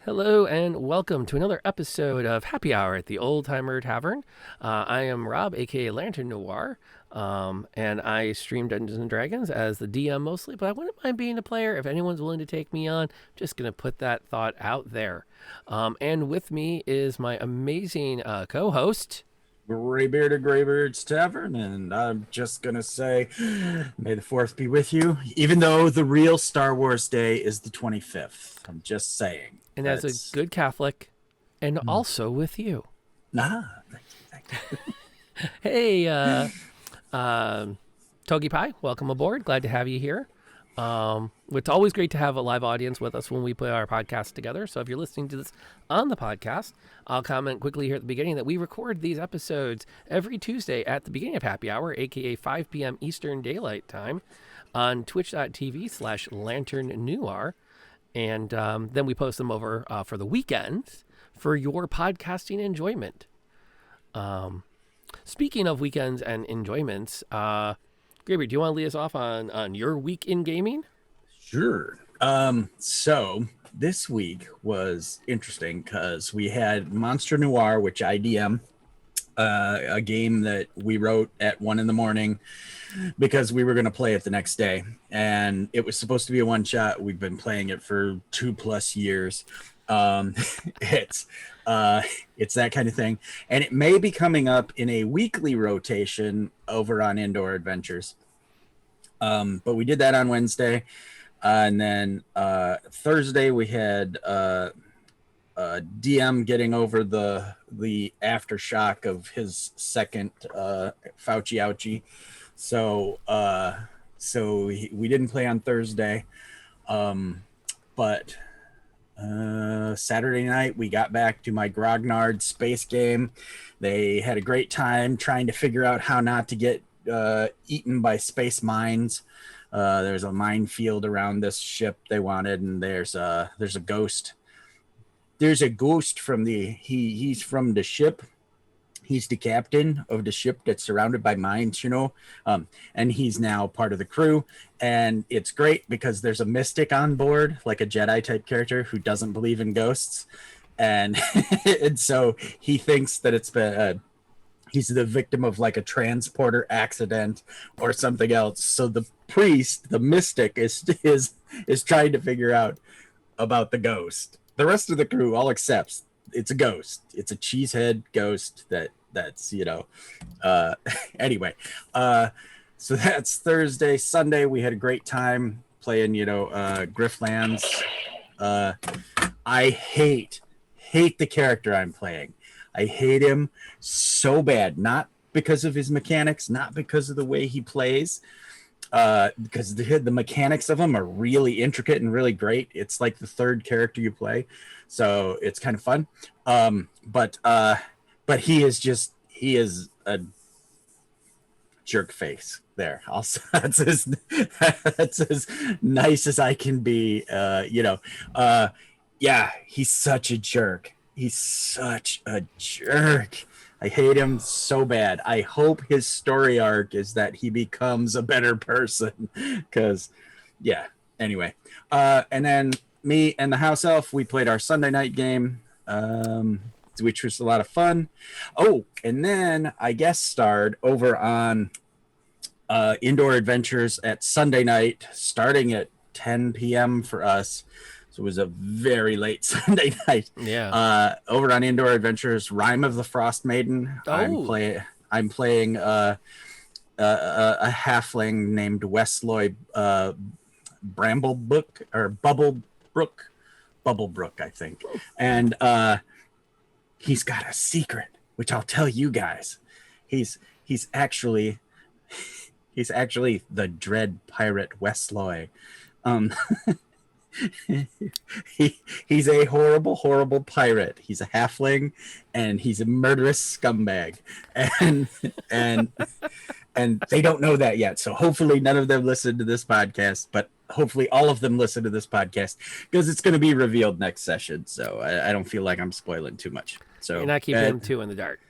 Hello and welcome to another episode of Happy Hour at the Old Timer Tavern. I am Rob, aka Lantern Noir, and I stream Dungeons and Dragons as the DM mostly, but I wouldn't mind being a player if anyone's willing to take me on. Just gonna put that thought out there. And with me is my amazing co-host. Graybeard's Tavern, and I'm just gonna say, may the fourth be with you. Even though the real Star Wars Day is the 25th, I'm just saying. And as a good Catholic, and also with you. Thank you. Hey, Togi Pie, welcome aboard. Glad to have you here. It's always great to have a live audience with us when we put our podcast together. So if you're listening to this on the podcast, I'll comment quickly here at the beginning that we record these episodes every Tuesday at the beginning of Happy Hour, aka 5 p.m. Eastern Daylight Time, on twitch.tv/Lantern Noir. And then we post them over for the weekends for your podcasting enjoyment. Speaking of weekends and enjoyments, Graber, do you want to lead us off on your week in gaming? Sure. So this week was interesting because we had Monster Noir, which I DM, a game that we wrote at 1 a.m. because we were going to play it the next day, and it was supposed to be a one shot. We've been playing it for 2+ years. It's that kind of thing, and it may be coming up in a weekly rotation over on Indoor Adventures. But we did that on Wednesday, and then Thursday we had DM getting over the aftershock of his second Fauci ouchie. So we didn't play on Thursday, but Saturday night we got back to my Grognard space game. They had a great time trying to figure out how not to get eaten by space mines. There's a minefield around this ship they wanted, and there's a ghost. There's a ghost from he's from the ship. He's the captain of the ship that's surrounded by mines, and he's now part of the crew. And it's great because there's a mystic on board, like a Jedi type character who doesn't believe in ghosts. And, and so he thinks that it's been, he's the victim of like a transporter accident or something else. So the priest, the mystic, is trying to figure out about the ghost. The rest of the crew all accepts it's a ghost. It's a cheesehead ghost that's anyway. So that's Thursday. Sunday we had a great time playing, Grifflands. I hate the character I'm playing. I hate him so bad, not because of his mechanics, not because of the way he plays, because the mechanics of him are really intricate and really great. It's like the third character you play, so it's kind of fun. But he is a jerk face there. Also, that's as nice as I can be. Yeah, he's such a jerk. He's such a jerk. I hate him so bad. I hope his story arc is that he becomes a better person. Because, yeah. Anyway. And then me and the house elf, we played our Sunday night game, which was a lot of fun. Oh, and then I guest starred over on Indoor Adventures at Sunday night, starting at 10 p.m. for us. So it was a very late Sunday night. Yeah. Over on Indoor Adventures, Rime of the Frost Maiden. Oh. I'm playing a halfling named Westloy Bramblebrook or Bubblebrook, I think. And he's got a secret, which I'll tell you guys. He's actually the Dread Pirate Westloy. He's a horrible pirate. He's a halfling, and he's a murderous scumbag, and they don't know that yet. So hopefully none of them listen to this podcast, but hopefully all of them listen to this podcast because it's going to be revealed next session. So I don't feel like I'm spoiling too much. So you're not keeping him too in the dark.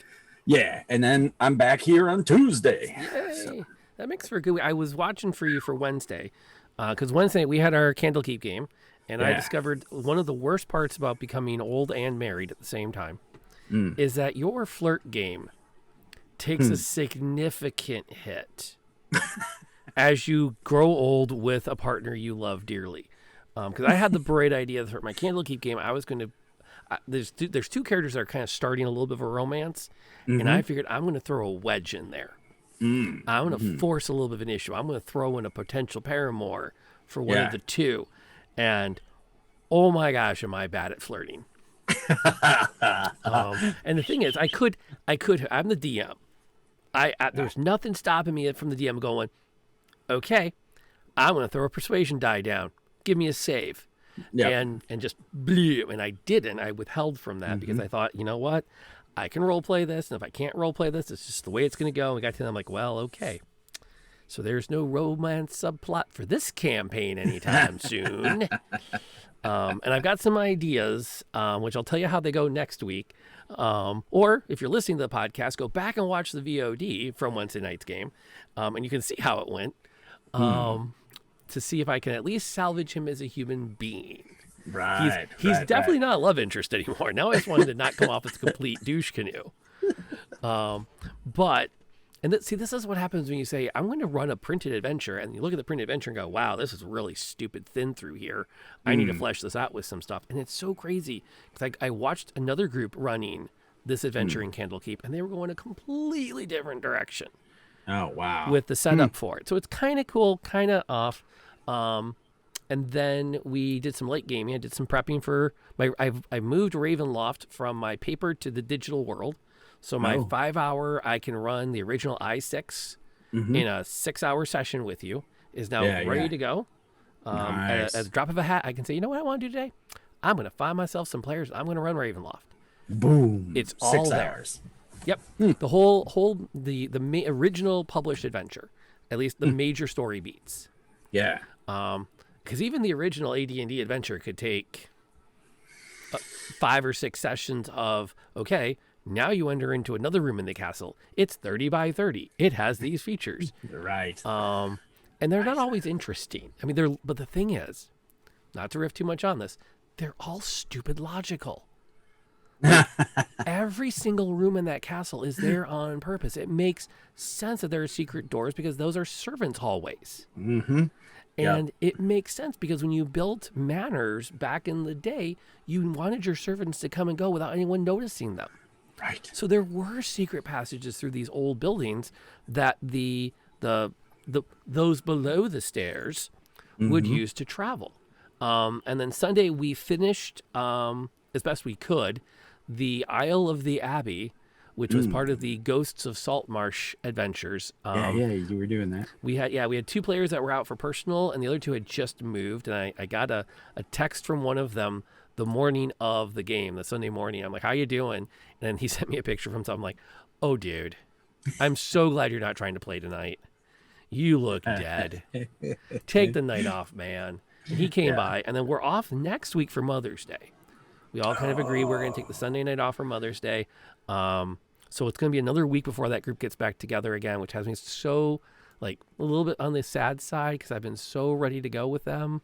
Yeah, and then I'm back here on Tuesday. Yay. So. That makes for a good week. I was watching for you for Wednesday, because Wednesday we had our Candlekeep game, And I discovered one of the worst parts about becoming old and married at the same time is that your flirt game takes a significant hit as you grow old with a partner you love dearly. Because I had the bright idea for my Candlekeep game, I was going to. There's two characters that are kind of starting a little bit of a romance, and I figured I'm going to throw a wedge in there. I'm going to force a little bit of an issue. I'm going to throw in a potential paramour for one of the two, and oh my gosh, am I bad at flirting? And the thing is, I could. I'm the DM. There's nothing stopping me from the DM going, okay, I'm going to throw a persuasion die down. Give me a save. And just blew. And I didn't. I withheld from that because I thought, you know what? I can role play this. And if I can't role play this, it's just the way it's going to go. And we got to them, I'm like, well, okay. So there's no romance subplot for this campaign anytime soon. And I've got some ideas, which I'll tell you how they go next week. Or if you're listening to the podcast, go back and watch the VOD from Wednesday night's game. And you can see how it went. To see if I can at least salvage him as a human being. Right. He's definitely not a love interest anymore. Now I just wanted to not come off as a complete douche canoe. This is what happens when you say, I'm going to run a printed adventure, and you look at the printed adventure and go, wow, this is really stupid thin through here. I need to flesh this out with some stuff. And it's so crazy because I watched another group running this adventure in Candlekeep, and they were going a completely different direction. Oh, wow. With the setup for it. So it's kind of cool, kind of off. And then we did some late gaming. I did some prepping for I moved Ravenloft from my paper to the digital world. So my 5 hour, I can run the original I6 in a 6 hour session with you is now ready to go. Nice. At the drop of a hat, I can say, you know what I want to do today? I'm going to find myself some players. I'm going to run Ravenloft. Boom. It's all 6 there. hours. Yep. The whole original published adventure, at least the major story beats. Yeah. Because even the original AD&D adventure could take 5 or 6 sessions of, okay, now you enter into another room in the castle. It's 30 by 30. It has these features. Right. And they're not always interesting. I mean, but the thing is, not to riff too much on this, they're all stupid logical. Like, every single room in that castle is there on purpose. It makes sense that there are secret doors because those are servants' hallways. And it makes sense because when you built manors back in the day, you wanted your servants to come and go without anyone noticing them. Right. So there were secret passages through these old buildings that those below the stairs would use to travel. And then Sunday we finished as best we could the Isle of the Abbey, which was part of the Ghosts of Saltmarsh adventures. You were doing that. We had 2 players that were out for personal, and the other 2 had just moved. And I got a text from one of them the morning of the game, the Sunday morning. I'm like, how you doing? And then he sent me a picture from something. I'm like, oh, dude, I'm so glad you're not trying to play tonight. You look dead. Take the night off, man. And he came by, and then we're off next week for Mother's Day. We all kind of agreed we're going to take the Sunday night off for Mother's Day. So it's going to be another week before that group gets back together again, which has me so, like, a little bit on the sad side because I've been so ready to go with them.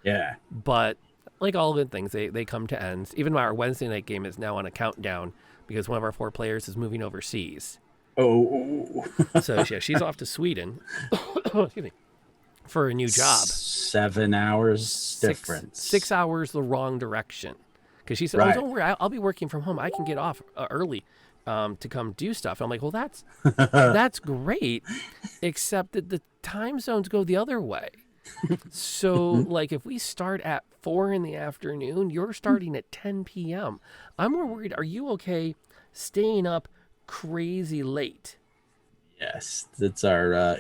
Yeah. But like all good things, they come to ends. Even our Wednesday night game is now on a countdown because one of our 4 players is moving overseas. Oh. So yeah, she's off to Sweden. Excuse me. For a new job. 7 hours difference. 6 hours the wrong direction. Because she said, oh, don't worry, I'll be working from home. I can get off early to come do stuff. I'm like, well, that's great, except that the time zones go the other way. So, like, if we start at 4 in the afternoon, you're starting at 10 p.m. I'm more worried, are you okay staying up crazy late? Yes, that's our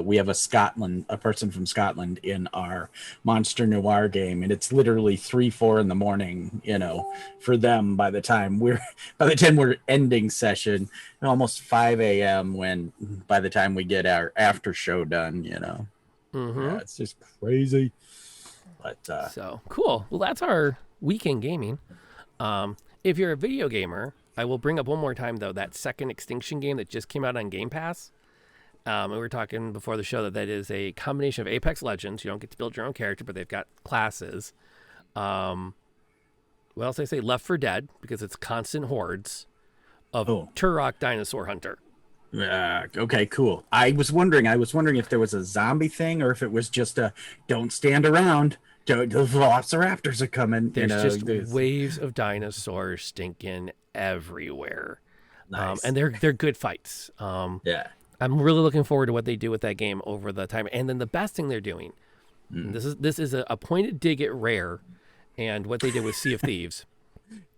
we have a person from Scotland in our Monster Noir game, and it's literally 3-4 in the morning, for them by the time we're ending session, almost 5 a.m. by the time we get our after show done, Yeah, it's just crazy. But so cool. Well, that's our weekend gaming. If you're a video gamer, I will bring up one more time though that second Extinction game that just came out on Game Pass. And we were talking before the show that is a combination of Apex Legends. You don't get to build your own character, but they've got classes. What else did I say? Left 4 Dead, because it's constant hordes of Turok Dinosaur Hunter. Okay, cool. I was wondering if there was a zombie thing or if it was just a don't stand around. The velociraptors are coming. There's waves of dinosaurs stinking everywhere. Nice. And they're good fights. Yeah. I'm really looking forward to what they do with that game over the time. And then the best thing they're doing, this is a pointed dig at Rare and what they did with Sea of Thieves.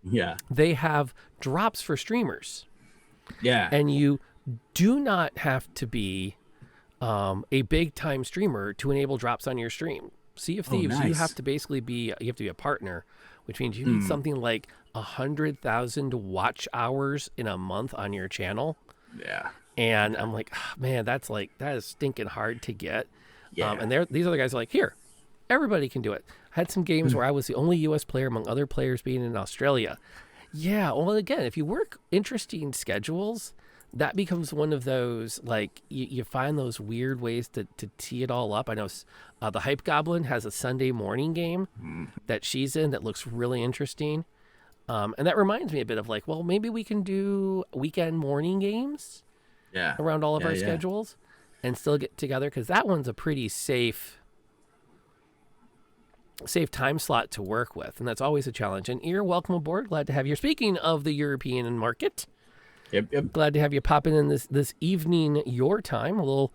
Yeah. They have drops for streamers. Yeah. And you do not have to be a big time streamer to enable drops on your stream. Sea of Thieves, nice. you have to be a partner, which means you need something like 100,000 watch hours in a month on your channel. Yeah. And I'm like, oh, man, that is stinking hard to get. Yeah. And these other guys are like, here, everybody can do it. I had some games where I was the only U.S. player among other players being in Australia. Yeah, well, again, if you work interesting schedules, that becomes one of those, like, you find those weird ways to tee it all up. I know the Hype Goblin has a Sunday morning game that she's in that looks really interesting. And that reminds me a bit of like, well, maybe we can do weekend morning games around all of our schedules and still get together, because that one's a pretty safe time slot to work with, and that's always a challenge. And Ear, welcome aboard. Glad to have you. Speaking of the European market, Yep. glad to have you popping in this evening your time, a little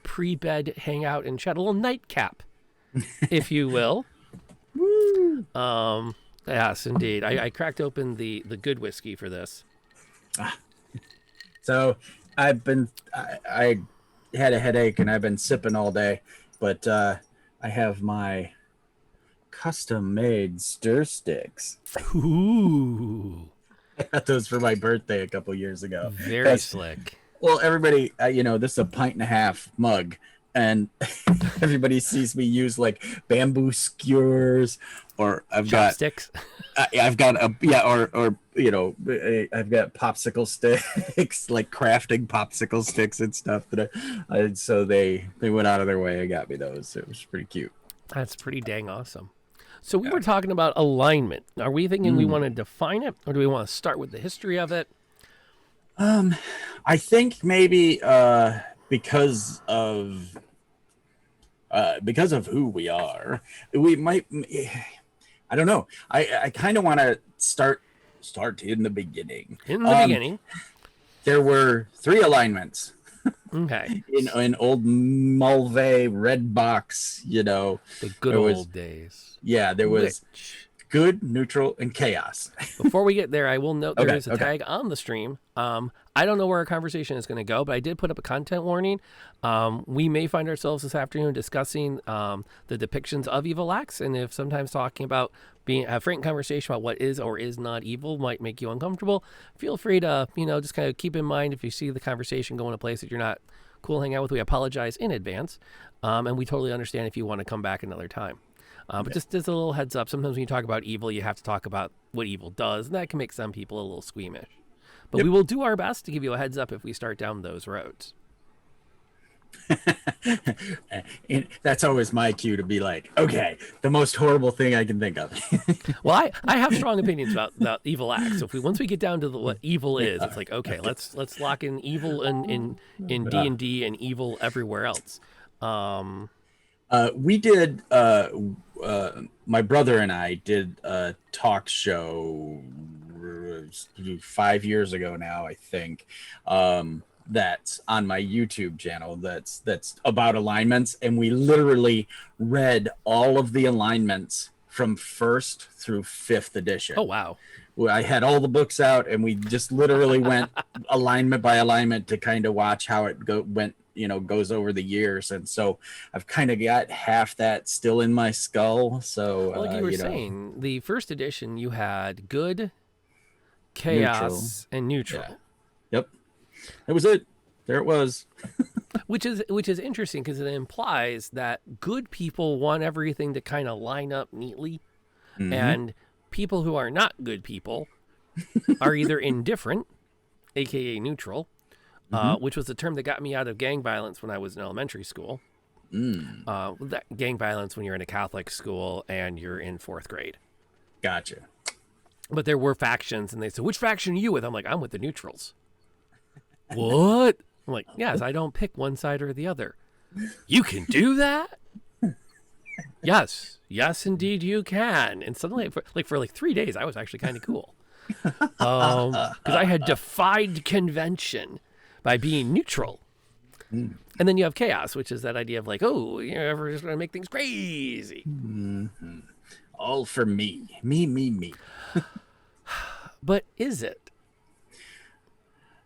pre-bed hangout and chat, a little nightcap, if you will. Woo! Yes, indeed. I cracked open the good whiskey for this. So I had a headache and I've been sipping all day, but I have my custom-made stir sticks. Ooh, I got those for my birthday a couple years ago. very slick. Well, everybody, this is a 1.5 mug, and everybody sees me use like bamboo skewers, or I've Chopsticks. I've got I've got popsicle sticks, like crafting popsicle sticks and stuff so they went out of their way and got me those. It was pretty cute. That's pretty dang awesome. So we were talking about alignment. Are we thinking we want to define it, or do we want to start with the history of it? I think maybe because of who we are, we might. I don't know. I kind of want to start in the beginning. In the beginning, there were 3 alignments. Okay. In old Mulvey red box, the good old days. Yeah, there was good, neutral, and chaos. Before we get there, I will note there is a tag on the stream. I don't know where our conversation is going to go, but I did put up a content warning. We may find ourselves this afternoon discussing the depictions of evil acts, and if sometimes talking about a frank conversation about what is or is not evil might make you uncomfortable, feel free to just kind of keep in mind if you see the conversation going a place that you're not cool hanging out with. We apologize in advance, and we totally understand if you want to come back another time. But just as a little heads up, sometimes when you talk about evil, you have to talk about what evil does, and that can make some people a little squeamish. But we will do our best to give you a heads up if we start down those roads. And that's always my cue to be like, okay, the most horrible thing I can think of. Well, I have strong opinions about evil acts. So once we get down to what evil is, it's like, okay, let's lock in evil in D&D and evil everywhere else. We did my brother and I did a talk show 5 years ago now, I think, that's on my YouTube channel that's about alignments, and we literally read all of the alignments from 1st through 5th edition. Oh wow. I had all the books out, and we just literally went alignment by alignment to kind of watch how it goes over the years. And so I've kind of got half that still in my skull. So like you were saying, the 1st edition you had good, chaos, and neutral. Yeah. Yep, that was it. There it was. which is interesting, because it implies that good people want everything to kind of line up neatly, and people who are not good people are either indifferent, aka neutral, which was the term that got me out of gang violence when I was in elementary school. That gang violence when you're in a Catholic school and you're in fourth grade. Gotcha. But there were factions, and they said, "Which faction are you with?" I'm like, "I'm with the neutrals." What? I'm like, "Yes, I don't pick one side or the other." You can do that? Yes, indeed you can. And suddenly, for 3 days, I was actually kind of cool, because I had defied convention by being neutral. And then you have chaos, which is that idea of like, oh, we're just going to make things crazy. All for me. Me. But is it?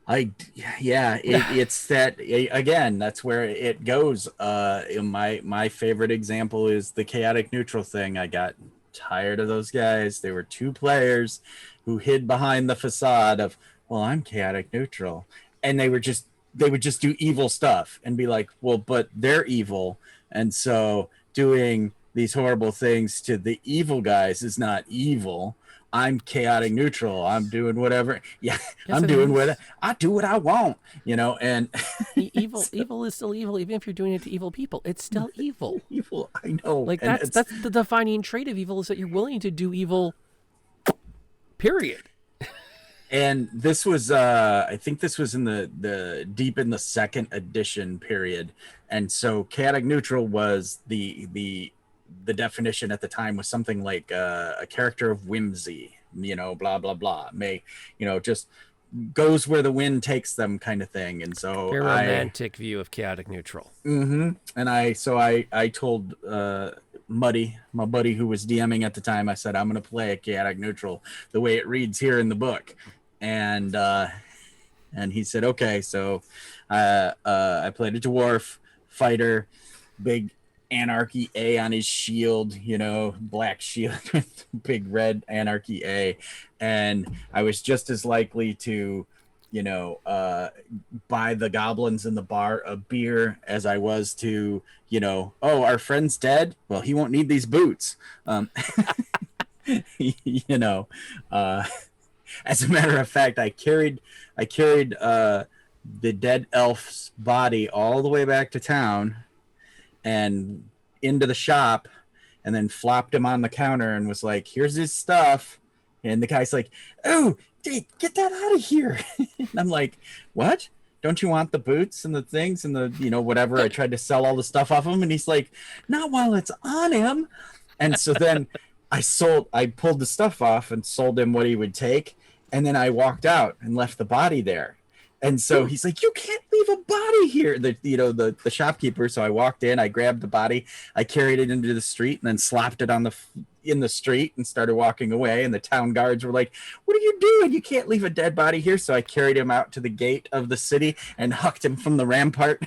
It's that, again, that's where it goes. My favorite example is the chaotic neutral thing. I got tired of those guys. They were two players who hid behind the facade of, well, I'm chaotic neutral. And they would just do evil stuff and be like, well, but they're evil. And so doing these horrible things to the evil guys is not evil. I'm chaotic neutral. I'm doing whatever. Yeah, yes, I'm doing what I do what I want, and evil is still evil, even if you're doing it to evil people. It's still evil. Evil, I know. Like that's the defining trait of evil, is that you're willing to do evil. Period. And this was, I think this was in the deep in the second edition period, and so chaotic neutral was the definition at the time was something like a character of whimsy, blah blah blah, just goes where the wind takes them kind of thing. And so very romantic view of chaotic neutral. And I told Muddy, my buddy who was DMing at the time, I said, I'm going to play a chaotic neutral the way it reads here in the book. And he said, okay. So I played a dwarf fighter, big Anarchy A on his shield, black shield with big red Anarchy A. And I was just as likely to, buy the goblins in the bar a beer as I was to, oh, our friend's dead. Well, he won't need these boots. As a matter of fact, I carried the dead elf's body all the way back to town and into the shop, and then flopped him on the counter and was like, here's his stuff. And the guy's like, oh, dude, get that out of here. And I'm like, what? Don't you want the boots and the things and the, whatever? I tried to sell all the stuff off him, and he's like, not while it's on him. And so then I pulled the stuff off and sold him what he would take. And then I walked out and left the body there. And so he's like, you can't leave a body here. The shopkeeper. So I walked in, I grabbed the body, I carried it into the street, and then slapped it in the street and started walking away. And the town guards were like, what are you doing? You can't leave a dead body here. So I carried him out to the gate of the city and hucked him from the rampart.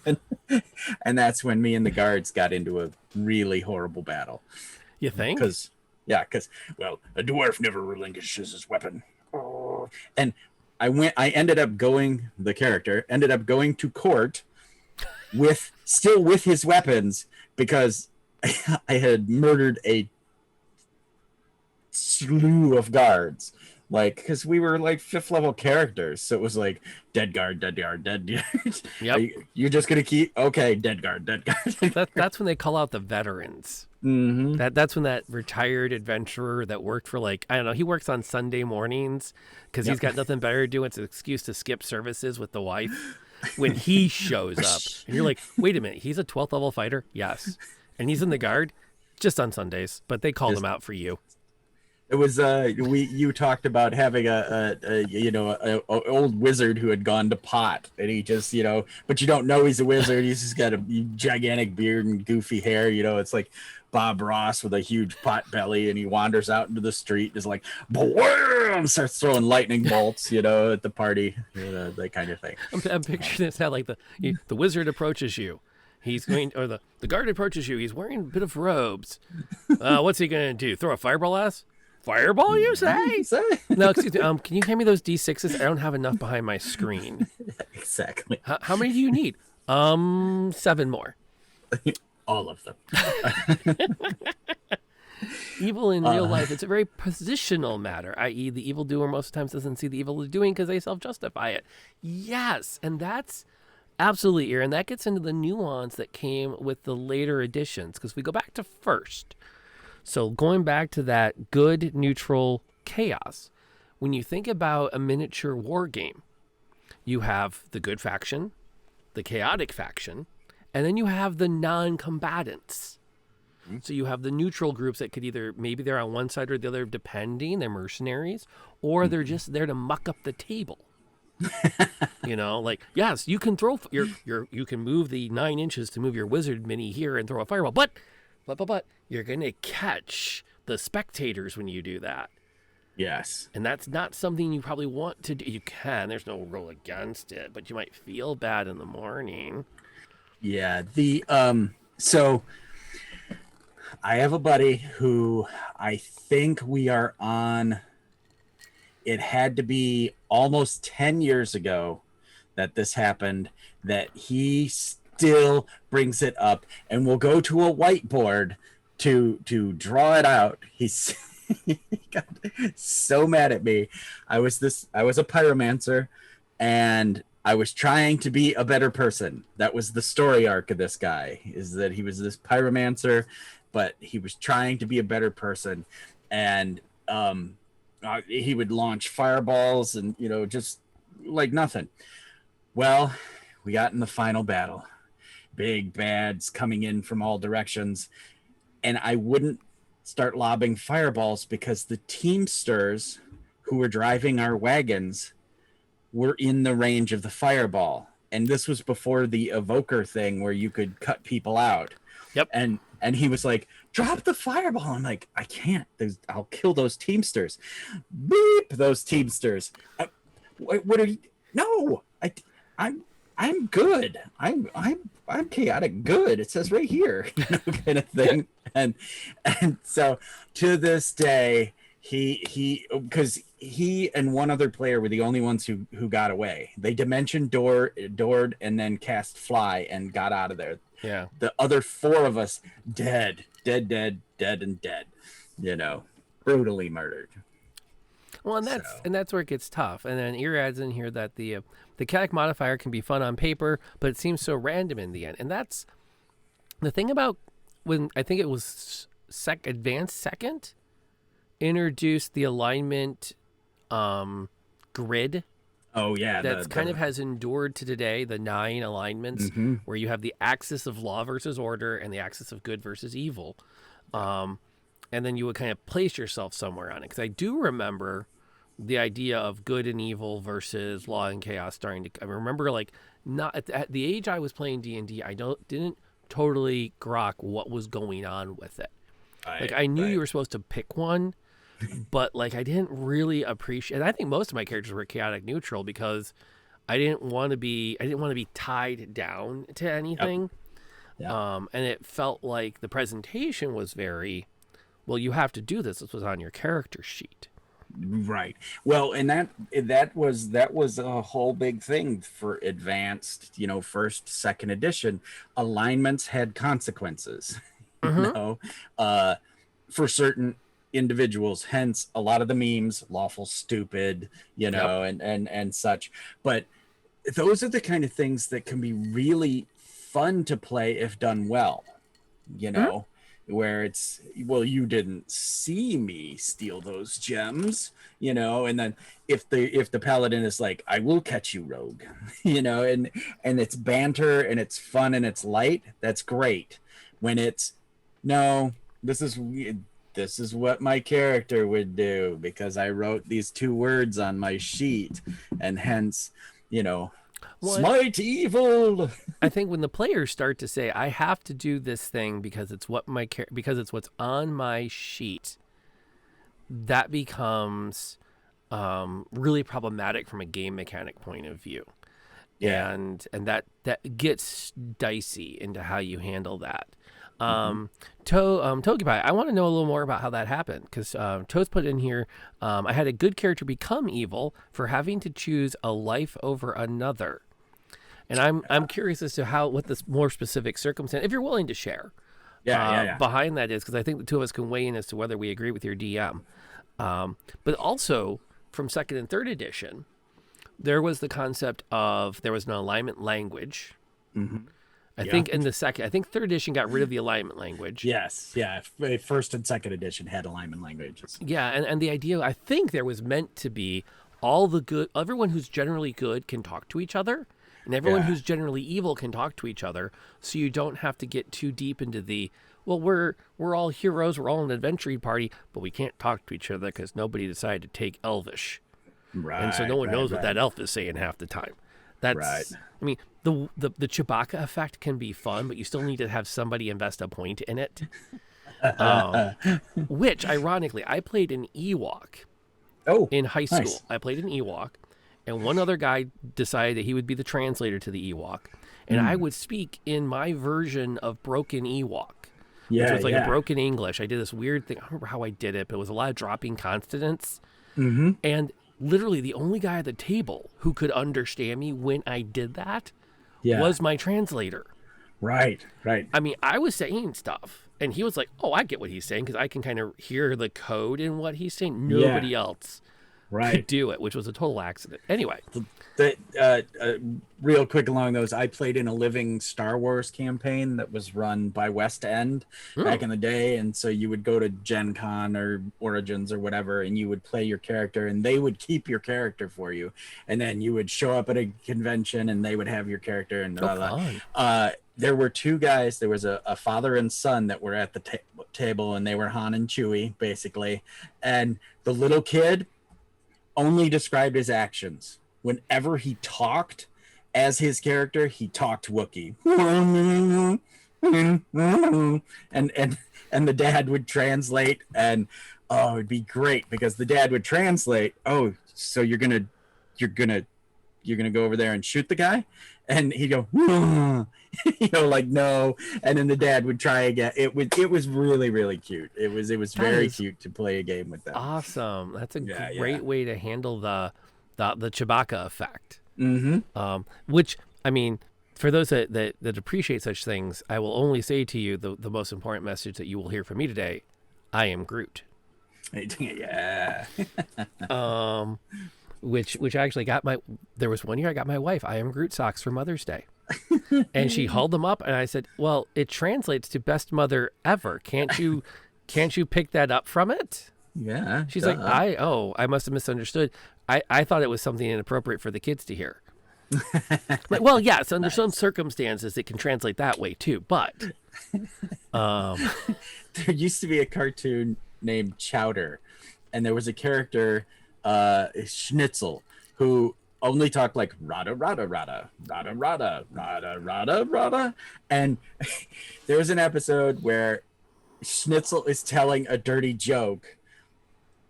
And that's when me and the guards got into a really horrible battle. You think? Because a dwarf never relinquishes his weapon. Oh. And I ended up going to court with his weapons, because I had murdered a slew of guards, because we were like 5th level characters. So it was like dead guard. Yep. You're just going to keep, okay, dead guard. That's when they call out the veterans. Mm-hmm. That's when that retired adventurer that worked for, I don't know, he works on Sunday mornings because he's got nothing better to do. It's an excuse to skip services with the wife. When he shows up and you're like, wait a minute, he's a 12th level fighter? Yes. And he's in the guard just on Sundays, but they called him out for you. It was you talked about having a old wizard who had gone to pot, and he just but you don't know he's a wizard. He's just got a gigantic beard and goofy hair. It's like Bob Ross with a huge pot belly, and he wanders out into the street, is like, bam, starts throwing lightning bolts, at the party, that kind of thing. I'm picturing this how the wizard approaches you. He's going, or the guard approaches you. He's wearing a bit of robes. What's he going to do? Throw a fireball at us? Fireball, you say? No, excuse me. Can you hand me those D6s? I don't have enough behind my screen. Exactly. How many do you need? 7 more. All of them. Evil in real life, it's a very positional matter, i.e., the evildoer most of the times doesn't see the evil they're doing because they self-justify it. Yes, and that's absolutely, Aaron. That gets into the nuance that came with the later editions, because we go back to first. So going back to that good, neutral, chaos, when you think about a miniature war game, you have the good faction, the chaotic faction, and then you have the non-combatants. So you have the neutral groups that could either, maybe they're on one side or the other, depending, they're mercenaries, or they're just there to muck up the table. Like, yes, you can throw you can move the 9 inches to move your wizard mini here and throw a fireball, but you're going to catch the spectators when you do that. Yes. And that's not something you probably want to do. You can, there's no rule against it, but you might feel bad in the morning. Yeah. So I have a buddy who I think we are on. It had to be almost 10 years ago that this happened, that he still brings it up and will go to a whiteboard to draw it out. He got so mad at me. I was a pyromancer, and I was trying to be a better person. That was the story arc of this guy, is that he was this pyromancer, but he was trying to be a better person. And he would launch fireballs and, just like nothing. Well, we got in the final battle. Big bads coming in from all directions. And I wouldn't start lobbing fireballs because the teamsters who were driving our wagons were in the range of the fireball. And this was before the evoker thing where you could cut people out. Yep. And he was like, drop the fireball. I'm like, I can't. I'll kill those teamsters. Beep, those teamsters. What are you? No, I'm good. I'm chaotic good. It says right here, kind of thing. And so to this day, because he and one other player were the only ones who got away. They dimension doored and then cast fly and got out of there. Yeah. The other 4 of us dead, brutally murdered. Well, and that's where it gets tough. And then Ear adds in here that the chaotic modifier can be fun on paper, but it seems so random in the end. And that's the thing about when I think it was Advanced Second introduced the alignment grid. Oh yeah, that's kind of has endured to today, the 9 alignments, where you have the axis of law versus order and the axis of good versus evil, and then you would kind of place yourself somewhere on it. Because I do remember the idea of good and evil versus law and chaos starting to. I remember, like, not at the age I was playing D&D, I didn't totally grok what was going on with it. Like, I knew you were supposed to pick one. But like I didn't really appreciate, and I think most of my characters were chaotic neutral because I didn't want to be tied down to anything. Yep. And it felt like the presentation was very, well, you have to do this. This was on your character sheet. Right. Well, and that was a whole big thing for advanced, first, second edition. Alignments had consequences, for certain individuals, hence a lot of the memes, lawful stupid, and such. But those are the kind of things that can be really fun to play if done well, where it's, well, you didn't see me steal those gems, and then if the paladin is like, I will catch you, rogue, and it's banter and it's fun and it's light, that's great. When it's, no, this is what my character would do because I wrote these 2 words on my sheet, and hence, smite evil. I think when the players start to say, I have to do this thing because it's what's on my sheet, that becomes really problematic from a game mechanic point of view. Yeah. And that gets dicey into how you handle that. Togepi, I want to know a little more about how that happened, because Toe's put in here, I had a good character become evil for having to choose a life over another. And I'm curious as to what this more specific circumstance, if you're willing to share, Yeah. behind that is because I think the two of us can weigh in as to whether we agree with your DM. But also from second and third edition, there was the concept of there was an alignment language. Mm-hmm. I think in the second, I think third edition got rid of the alignment language. Yes, yeah. First and second edition had alignment languages. Yeah, and the idea, I think there was meant to be all the good, everyone who's generally good can talk to each other, and everyone who's generally evil can talk to each other, so you don't have to get too deep into the, well, we're all heroes, we're all an adventuring party, but we can't talk to each other because nobody decided to take Elvish. Right. And so no one knows what that elf is saying half the time. That's right. I mean, the Chewbacca effect can be fun, but you still need to have somebody invest a point in it. Which, ironically, I played an Ewok in high school. Nice. I played an Ewok, and one other guy decided that he would be the translator to the Ewok, and I would speak in my version of broken Ewok. Which was like a broken English. I did this weird thing. I don't remember how I did it, but it was a lot of dropping consonants. Mm-hmm. And literally the only guy at the table who could understand me when I did that was my translator. Right. I mean, I was saying stuff, and he was like, oh, I get what he's saying, because I can kind of hear the code in what he's saying. Nobody else could do it, which was a total accident. Anyway. Real quick along those, I played in a living Star Wars campaign that was run by West End back in the day, and so you would go to Gen Con or Origins or whatever, and you would play your character, and they would keep your character for you, and then you would show up at a convention, and they would have your character, and there were two guys. There was a father and son that were at the table, and they were Han and Chewie, basically, and the little kid only described his actions. Whenever he talked as his character, he talked Wookiee. and the dad would translate, and it'd be great because the dad would translate, oh, so you're gonna go over there and shoot the guy? And he'd go, like, no. And then the dad would try again. It was really, really cute. It was very cute to play a game with them. Awesome. That's a great way to handle the Chewbacca effect. Which, I mean, for those that appreciate such things, I will only say to you the most important message that you will hear from me today: I am Groot. Yeah. Which actually there was one year I got my wife I am Groot socks for Mother's Day. And she held them up, and I said, well, it translates to best mother ever. Can't you pick that up from it? Yeah. She's like, I must have misunderstood. I thought it was something inappropriate for the kids to hear. Like, well, yes, under some circumstances it can translate that way too, but there used to be a cartoon named Chowder, and there was a character, Schnitzel, who only talked like rada rada rada rada rada rada rada rada, and there was an episode where Schnitzel is telling a dirty joke,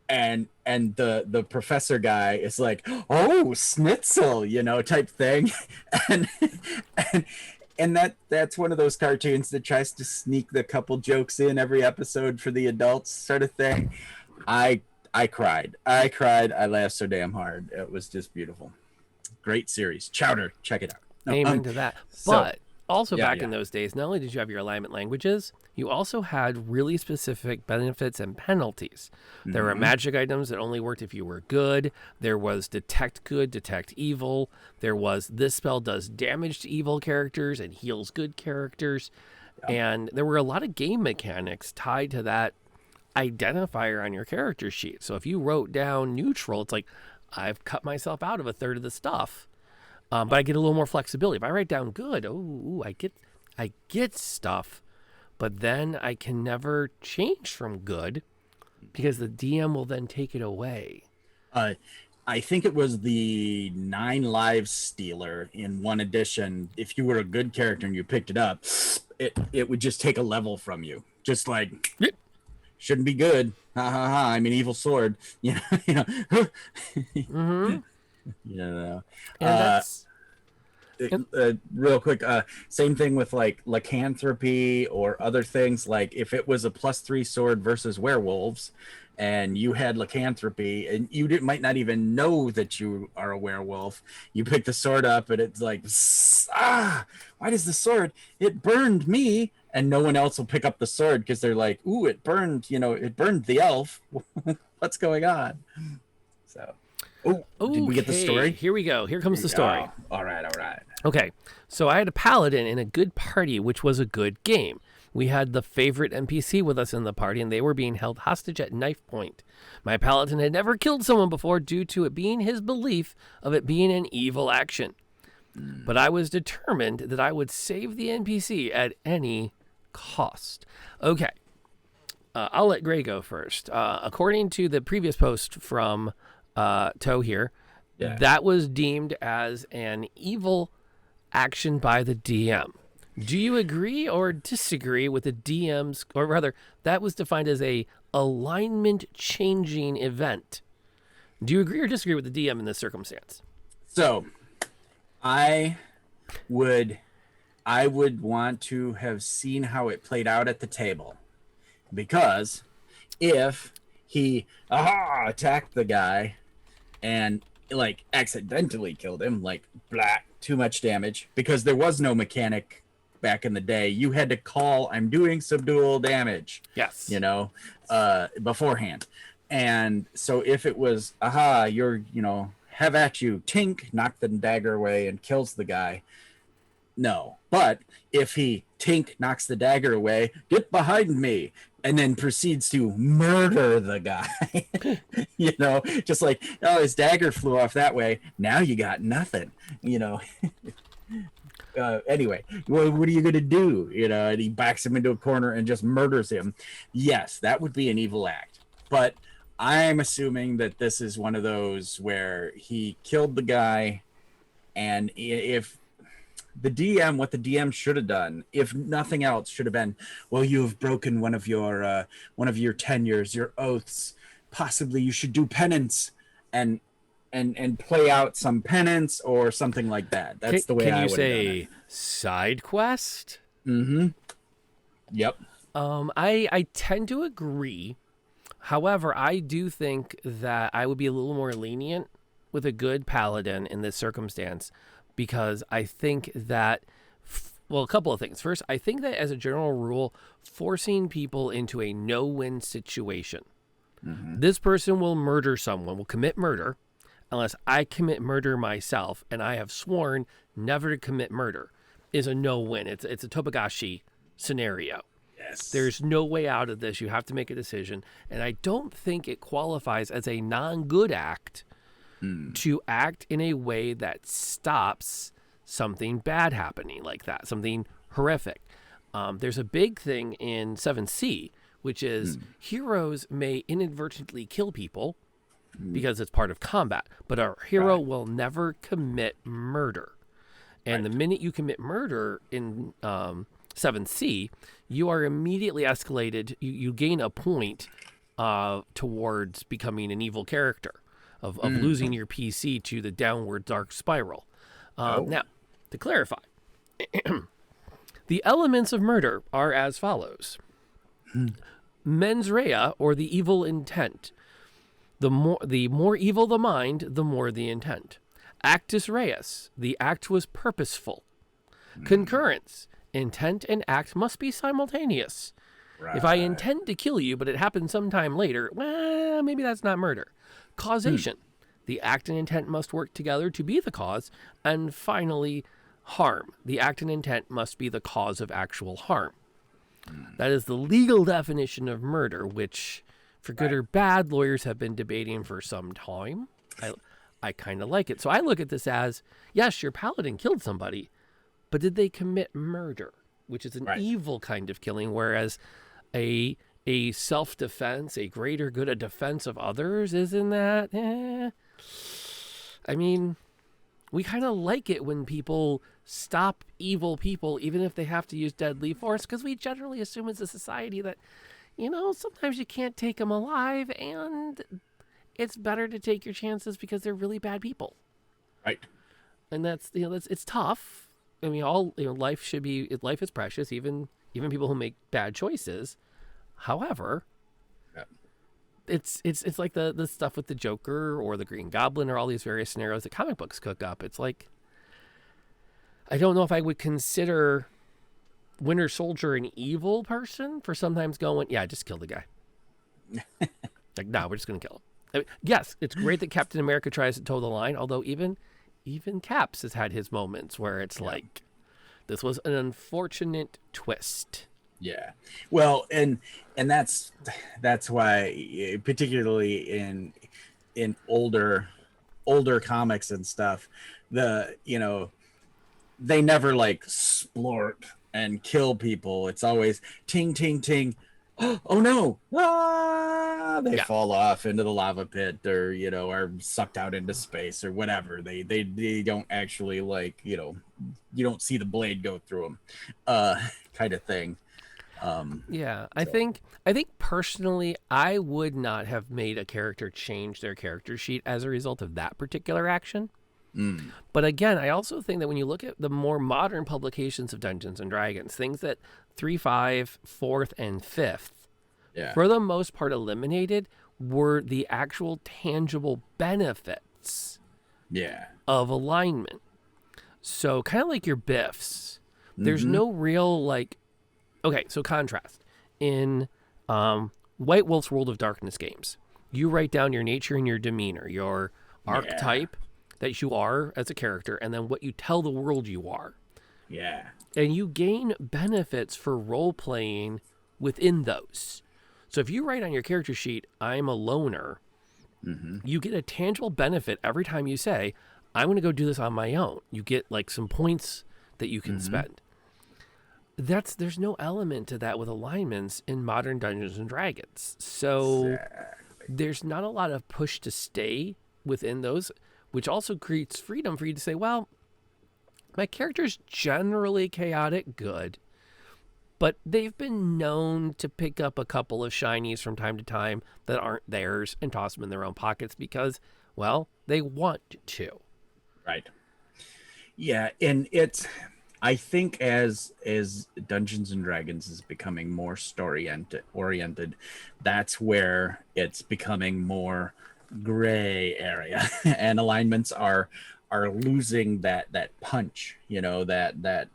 and the professor guy is like, oh, Schnitzel, type thing. and that's one of those cartoons that tries to sneak the couple jokes in every episode for the adults sort of thing. I cried. I laughed so damn hard. It was just beautiful. Great series. Chowder, check it out. Amen to that. But also back in those days, not only did you have your alignment languages, you also had really specific benefits and penalties. There were magic items that only worked if you were good. There was detect good, detect evil. There was this spell does damage to evil characters and heals good characters. Yep. And there were a lot of game mechanics tied to that identifier on your character sheet. So if you wrote down neutral, it's like, I've cut myself out of a third of the stuff. But I get a little more flexibility. If I write down good, I get stuff, but then I can never change from good because the DM will then take it away. I think it was the 9 Lives Stealer in one edition. If you were a good character and you picked it up, it would just take a level from you. Just like, shouldn't be good. Ha ha ha. I'm an evil sword. And that's real quick. Same thing with like lycanthropy or other things. Like if it was a +3 sword versus werewolves, and you had lycanthropy, and you might not even know that you are a werewolf. You pick the sword up, and it's like, why does the sword? It burned me, and no one else will pick up the sword because they're like, ooh, it burned, it burned the elf. What's going on? So, oh, did we get the Okay, story? here we go. Here comes the story. Oh, all right, all right. Okay, so I had a paladin in a good party, which was a good game. We had the favorite NPC with us in the party, and they were being held hostage at knife point. My paladin had never killed someone before due to it being his belief of it being an evil action. But I was determined that I would save the NPC at any cost. Okay, I'll let Gray go first. According to the previous post from Toe here, that was deemed as an evil action by the DM. Do you agree or disagree with the DM's, or rather, that was defined as a alignment changing event? Do you agree or disagree with the DM in this circumstance? So, I would want to have seen how it played out at the table, because if he attacked the guy and like accidentally killed him, like too much damage, because there was no mechanic back in the day. You had to call, I'm doing subdual damage. Yes. Beforehand. And so if it was, you're, have at you, tink, knock the dagger away and kills the guy. No. But if he tink, knocks the dagger away, get behind me, and then proceeds to murder the guy, just like, his dagger flew off that way. Now you got nothing, Anyway, what are you going to do? And he backs him into a corner and just murders him. Yes, that would be an evil act. But I'm assuming that this is one of those where he killed the guy, and if the DM should have done, if nothing else, should have been, well, you have broken one of your tenures, your oaths. Possibly you should do penance and play out some penance or something like that. That's the way I would have done it. Can you say side quest? Mm-hmm. Yep. I tend to agree. However, I do think that I would be a little more lenient with a good paladin in this circumstance, because I think that, a couple of things. First, I think that as a general rule, forcing people into a no-win situation, this person will murder someone, will commit murder, unless I commit murder myself, and I have sworn never to commit murder, is a no-win. It's a Tobagashi scenario. Yes. There's no way out of this. You have to make a decision. And I don't think it qualifies as a non-good act to act in a way that stops something bad happening like that, something horrific. There's a big thing in 7C, which is heroes may inadvertently kill people because it's part of combat, but our hero will never commit murder. And the minute you commit murder in 7C, you are immediately escalated. You gain a point towards becoming an evil character, of losing your PC to the downward dark spiral. Now, to clarify, the elements of murder are as follows. Mens rea, or the evil intent. The more evil the mind, the more the intent. Actus reus, the act was purposeful. Concurrence, intent and act must be simultaneous. If I intend to kill you, but it happens sometime later, well, maybe that's not murder. Causation, the act and intent must work together to be the cause. And finally, harm, the act and intent must be the cause of actual harm. That is the legal definition of murder, which, for good or bad, lawyers have been debating for some time. I kind of like it. So I look at this as, yes, your paladin killed somebody, but did they commit murder, which is an evil kind of killing, whereas a self-defense, a greater good, a defense of others, isn't that? I mean, we kind of like it when people stop evil people, even if they have to use deadly force, because we generally assume as a society that, sometimes you can't take them alive, and it's better to take your chances because they're really bad people. Right. And it's tough. I mean, life is precious, even people who make bad choices. However, it's like the stuff with the Joker or the Green Goblin or all these various scenarios that comic books cook up. It's like, I don't know if I would consider Winter Soldier an evil person for sometimes going, yeah, just kill the guy. Like, no, we're just going to kill him. I mean, yes, it's great that Captain America tries to toe the line, although even Caps has had his moments where it's like, this was an unfortunate twist. Yeah. Well, and that's why, particularly in older comics and stuff, they never like splort and kill people. It's always ting ting ting. Oh no! They fall off into the lava pit, or are sucked out into space, or whatever. They don't actually, like, you don't see the blade go through them, kind of thing. I think personally, I would not have made a character change their character sheet as a result of that particular action. But again, I also think that when you look at the more modern publications of Dungeons and Dragons, things that 3, 5, 4th, and 5th, for the most part eliminated, were the actual tangible benefits of alignment. So kind of like your Biffs, there's no real so contrast. In White Wolf's World of Darkness games, you write down your nature and your demeanor, your archetype that you are as a character, and then what you tell the world you are. Yeah. And you gain benefits for role-playing within those. So if you write on your character sheet, I'm a loner, you get a tangible benefit every time you say, I'm going to go do this on my own. You get like some points that you can spend. There's no element to that with alignments in modern Dungeons and Dragons. So there's not a lot of push to stay within those, which also creates freedom for you to say, well, my character's generally chaotic good, but they've been known to pick up a couple of shinies from time to time that aren't theirs and toss them in their own pockets because, well, they want to. Right. Yeah, and I think as Dungeons and Dragons is becoming more story oriented, that's where it's becoming more gray area, and alignments are losing that punch. The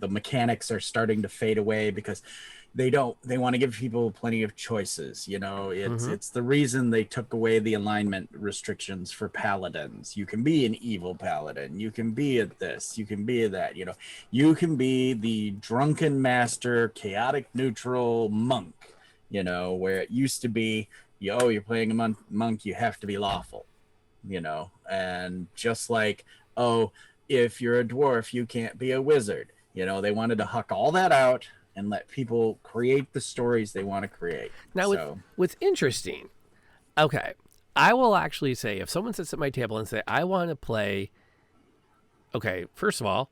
mechanics are starting to fade away because they want to give people plenty of choices. It's the reason they took away the alignment restrictions for paladins. You can be an evil paladin, you can be at this, you can be that, you can be the drunken master chaotic neutral monk, where it used to be, you're playing a monk, you have to be lawful, and just like, if you're a dwarf, you can't be a wizard. They wanted to huck all that out and let people create the stories they want to create. Now, what's interesting, okay, I will actually say, if someone sits at my table and say, I want to play, okay, first of all,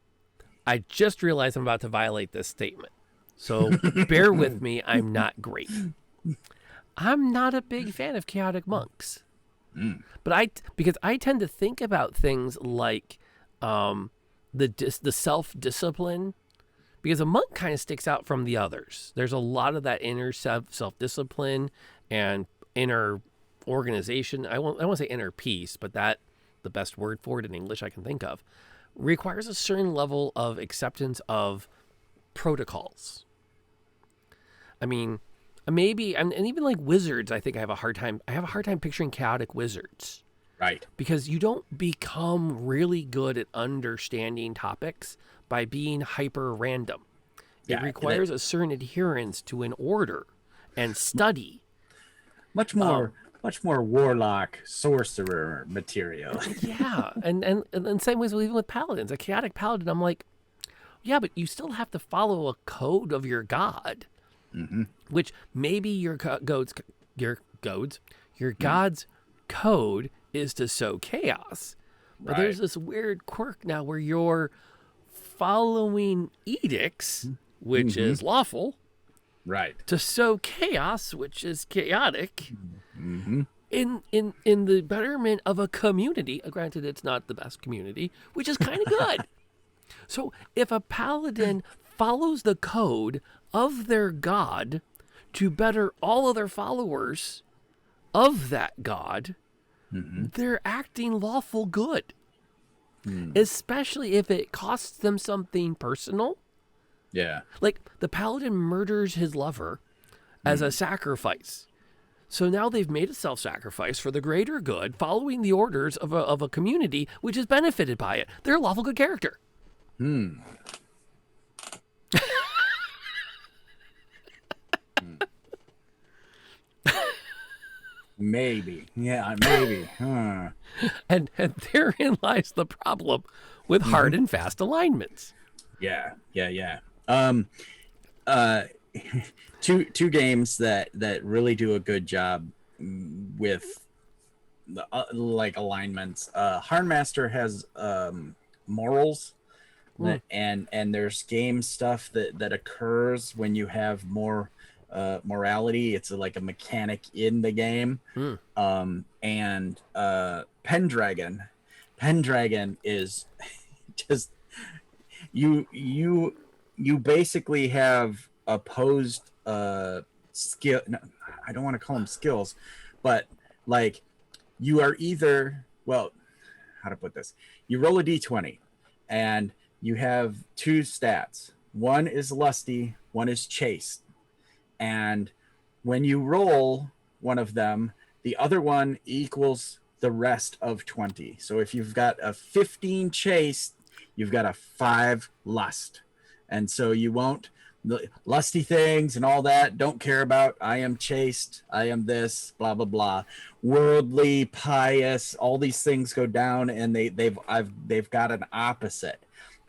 I just realized I'm about to violate this statement. So bear with me, I'm not great. I'm not a big fan of chaotic monks. But because I tend to think about things like the self-discipline, because a monk kind of sticks out from the others. There's a lot of that inner self-discipline and inner organization. I won't say inner peace, but that, the best word for it in English I can think of, requires a certain level of acceptance of protocols. I mean, maybe, and even like wizards, I think I have a hard time picturing chaotic wizards. Right. Because you don't become really good at understanding topics by being hyper random. It requires a certain adherence to an order and study. Much more warlock sorcerer material. Yeah. And same ways even with paladins. A chaotic paladin, I'm like, yeah, but you still have to follow a code of your god. Which maybe your god's code is to sow chaos. But there's this weird quirk now where you're following edicts, which is lawful, to sow chaos, which is chaotic, in the betterment of a community. Granted, it's not the best community, which is kind of good. So if a paladin follows the code of their god to better all other followers of that god, they're acting lawful good. Especially if it costs them something personal, Yeah. Like, the paladin murders his lover as a sacrifice. So now they've made a self-sacrifice for the greater good, following the orders of a community which is benefited by it. They're a lawful good character. Maybe. Yeah, maybe. And therein lies the problem with hard and fast alignments. Yeah. Two games that really do a good job with the like alignments. Hardmaster has morals, and there's game stuff that occurs when you have more morality. It's like a mechanic in the game. And Pendragon is just you basically have opposed skill. No, I don't want to call them skills, but like you are either, well, how to put this, you roll a d20 and you have two stats. One is lusty, one is chaste. And when you roll one of them, the other one equals the rest of 20. So if you've got a 15 chaste, you've got a 5 lust. And so you won't, the lusty things and all that, don't care about. I am chaste, I am this, blah blah blah. Worldly, pious, all these things go down, and they've got an opposite.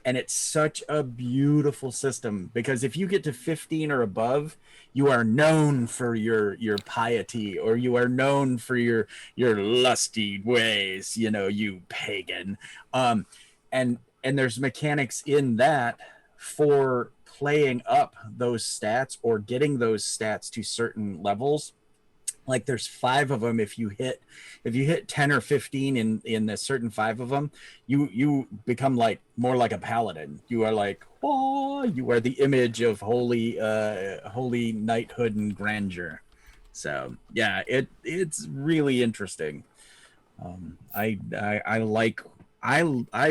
And it's such a beautiful system, because if you get to 15 or above, you are known for your piety, or you are known for your lusty ways, you pagan. And there's mechanics in that for playing up those stats or getting those stats to certain levels. Like there's 5 of them. If you hit 10 or 15 in the certain 5 of them, you become like more like a paladin. You are like, oh, you are the image of holy knighthood and grandeur. So yeah, it's really interesting. I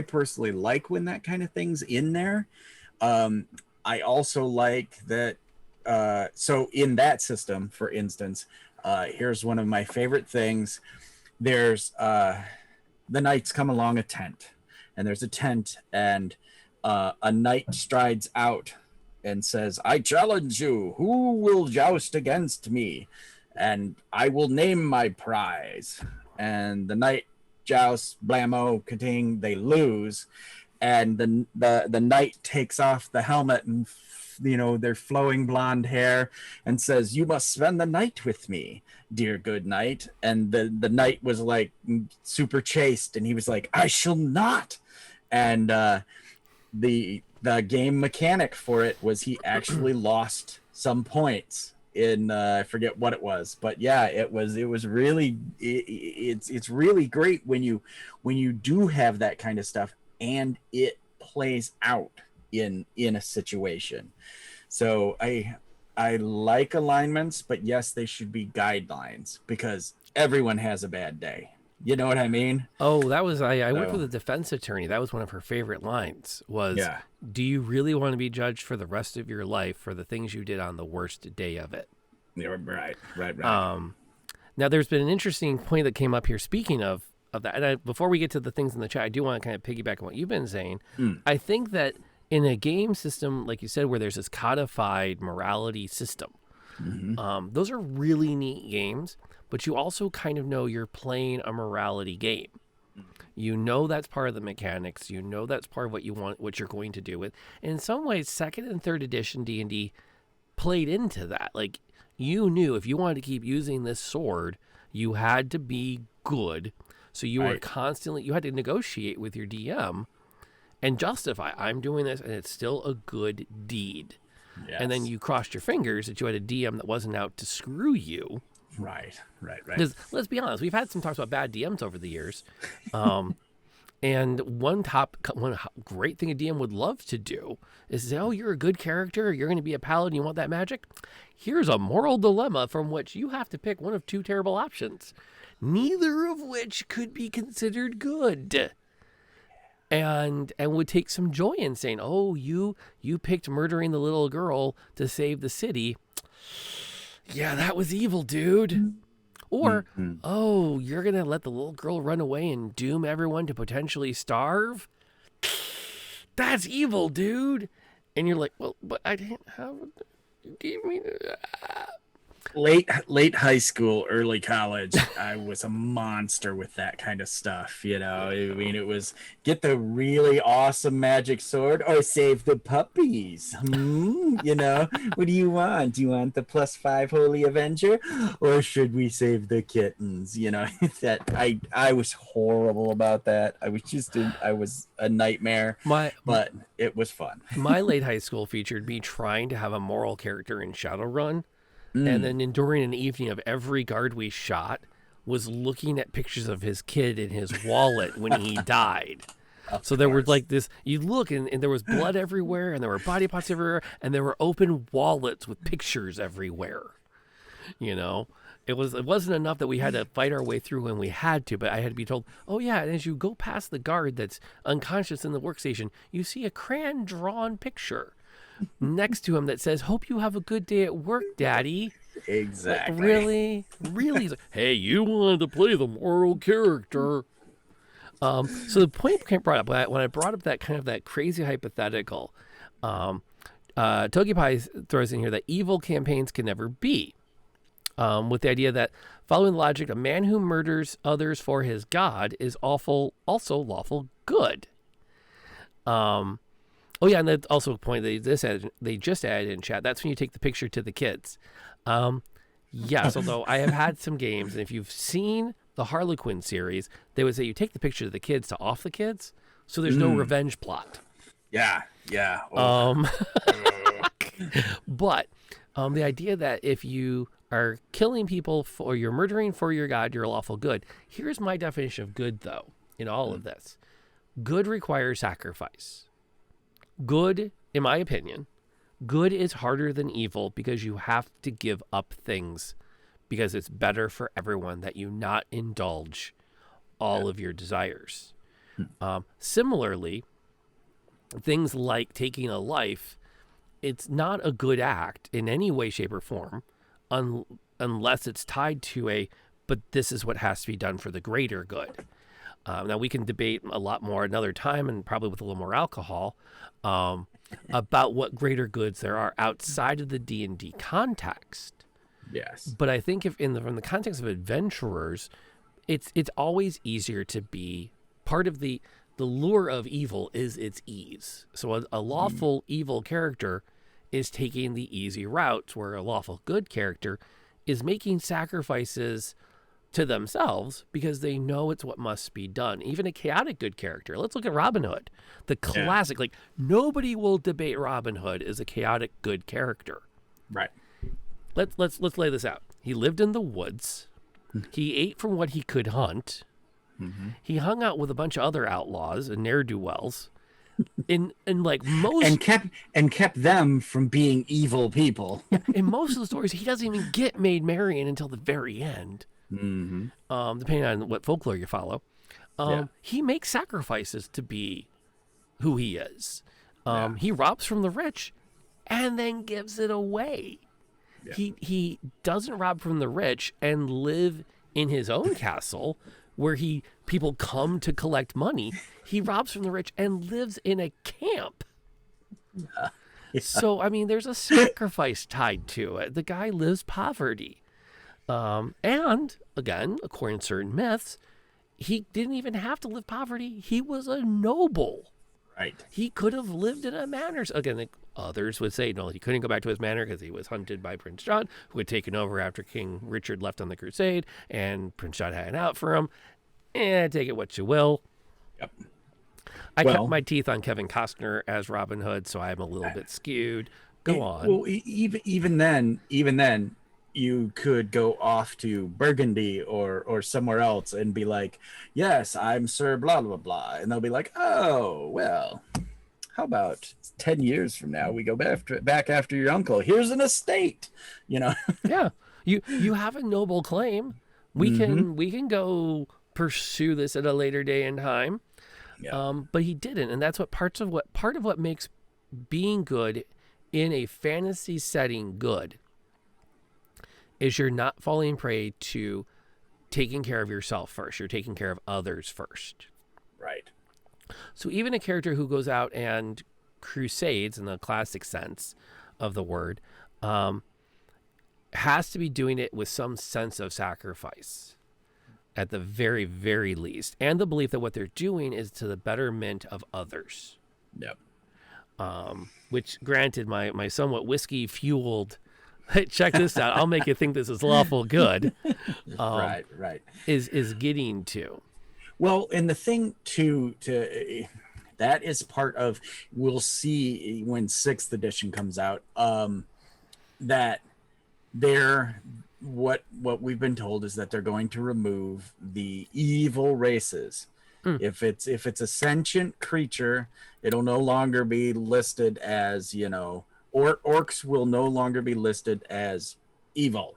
personally like when that kind of thing's in there. I also like that. So in that system, for instance, here's one of my favorite things. There's the knights come along a tent, and there's a tent, and a knight strides out and says, "I challenge you. Who will joust against me? And I will name my prize." And the knight jousts, blammo, kating, they lose. And the knight takes off the helmet and their flowing blonde hair, and says, "You must spend the night with me, dear good knight." And the knight was like super chaste, and he was like, "I shall not." And the game mechanic for it was he actually lost some points in I forget what it was, but yeah, it was really it's really great when you do have that kind of stuff and it plays out in a situation. So I like alignments, but yes, they should be guidelines, because everyone has a bad day. You know what I mean? Oh, that was I worked with a defense attorney. That was one of her favorite lines was, "Do you really want to be judged for the rest of your life for the things you did on the worst day of it?" Yeah, right. Now there's been an interesting point that came up here, speaking of that. And before we get to the things in the chat, I do want to kind of piggyback on what you've been saying. I think that in a game system, like you said, where there's this codified morality system, those are really neat games, but you also kind of know you're playing a morality game. You know that's part of the mechanics. You know that's part of what you want, what you're going to do with. And in some ways, 2nd and 3rd edition D&D played into that. Like, you knew if you wanted to keep using this sword, you had to be good. So you were constantly, you had to negotiate with your DM and justify, I'm doing this and it's still a good deed. Yes. And then you crossed your fingers that you had a DM that wasn't out to screw you. Right. Because let's be honest, we've had some talks about bad DMs over the years. And one great thing a DM would love to do is say, "Oh, you're a good character. You're going to be a paladin. You want that magic? Here's a moral dilemma from which you have to pick one of 2 terrible options, neither of which could be considered good." and would take some joy in saying, "Oh, you picked murdering the little girl to save the city. Yeah, that was evil, dude." Or, Mm-hmm. "Oh, you're going to let the little girl run away and doom everyone to potentially starve? That's evil, dude." And you're like, "Well, but I didn't have you gave me Late high school, early college, I was a monster with that kind of stuff. I mean, it was get the really awesome magic sword or save the puppies. What do you want? Do you want the +5 Holy Avenger, or should we save the kittens? That I was horrible about that. I was a nightmare, my but it was fun. my late high school featured me trying to have a moral character in Shadowrun. And Mm. then during an evening of every guard we shot was looking at pictures of his kid in his wallet when he died. So there were like this, you look and there was blood everywhere and there were body parts everywhere and there were open wallets with pictures everywhere. It wasn't enough that we had to fight our way through when we had to, but I had to be told, "Oh yeah, and as you go past the guard that's unconscious in the workstation, you see a crayon drawn picture next to him that says, 'Hope you have a good day at work, Daddy.'" Exactly. Like, really? He's like, "Hey, you wanted to play the moral character." So the point I brought up when I brought up that crazy hypothetical, Togi Pie throws in here that evil campaigns can never be, with the idea that following the logic, a man who murders others for his god is also lawful good. Oh yeah, and that's also a point they just added in chat. That's when you take the picture to the kids. Yes, although I have had some games, and if you've seen the Harlequin series, they would say you take the picture to the kids to off the kids, so there's no revenge plot. Yeah. Oh. But the idea that if you are killing people or you're murdering for your god, you're lawful good. Here's my definition of good, though, in all of this. Good requires sacrifice. Good, in my opinion, good is harder than evil because you have to give up things because it's better for everyone that you not indulge all of your desires. Similarly, things like taking a life, it's not a good act in any way, shape, or form unless it's tied to but this is what has to be done for the greater good. Now, we can debate a lot more another time and probably with a little more alcohol about what greater goods there are outside of the D&D context. Yes. But I think from the context of adventurers, it's always easier to be part of the lure of evil is its ease. So a lawful evil character is taking the easy route, where a lawful good character is making sacrifices to themselves because they know it's what must be done. Even a chaotic good character. Let's look at Robin Hood, the classic. Like, nobody will debate Robin Hood as a chaotic good character. Right. Let's lay this out. He lived in the woods. He ate from what he could hunt. Mm-hmm. He hung out with a bunch of other outlaws and ne'er-do-wells. In like most and kept them from being evil people. In most of the stories, he doesn't even get Maid Marian until the very end. Mm-hmm. Depending on what folklore you follow. He makes sacrifices to be who he is. He robs from the rich and then gives it away. Yeah. He doesn't rob from the rich and live in his own castle where people come to collect money. He robs from the rich and lives in a camp. Yeah. So, I mean, there's a sacrifice tied to it. The guy lives poverty. And, again, according to certain myths, he didn't even have to live poverty. He was a noble. Right. He could have lived in a manor. Again, others would say, no, he couldn't go back to his manor because he was hunted by Prince John, who had taken over after King Richard left on the crusade, and Prince John had it out for him. Take it what you will. Yep. I kept my teeth on Kevin Costner as Robin Hood, so I'm a little bit skewed. Go on. Well, even then, you could go off to Burgundy or somewhere else and be like, yes, I'm Sir blah, blah, blah. And they'll be like, oh, well, how about 10 years from now, we go back after your uncle. Here's an estate, Yeah. You have a noble claim. We can go pursue this at a later day in time. Yeah. But he didn't, and that's part of what makes being good in a fantasy setting good is you're not falling prey to taking care of yourself first. You're taking care of others first. Right. So even a character who goes out and crusades in the classic sense of the word has to be doing it with some sense of sacrifice at the very, very least. And the belief that what they're doing is to the betterment of others. Yep. Which, granted, my somewhat whiskey-fueled, check this out, I'll make you think this is lawful good, Right. is getting to. Well, and the thing to that is part of, we'll see when 6th edition comes out, that what we've been told is that they're going to remove the evil races. If it's a sentient creature, it'll no longer be listed as, orcs will no longer be listed as evil,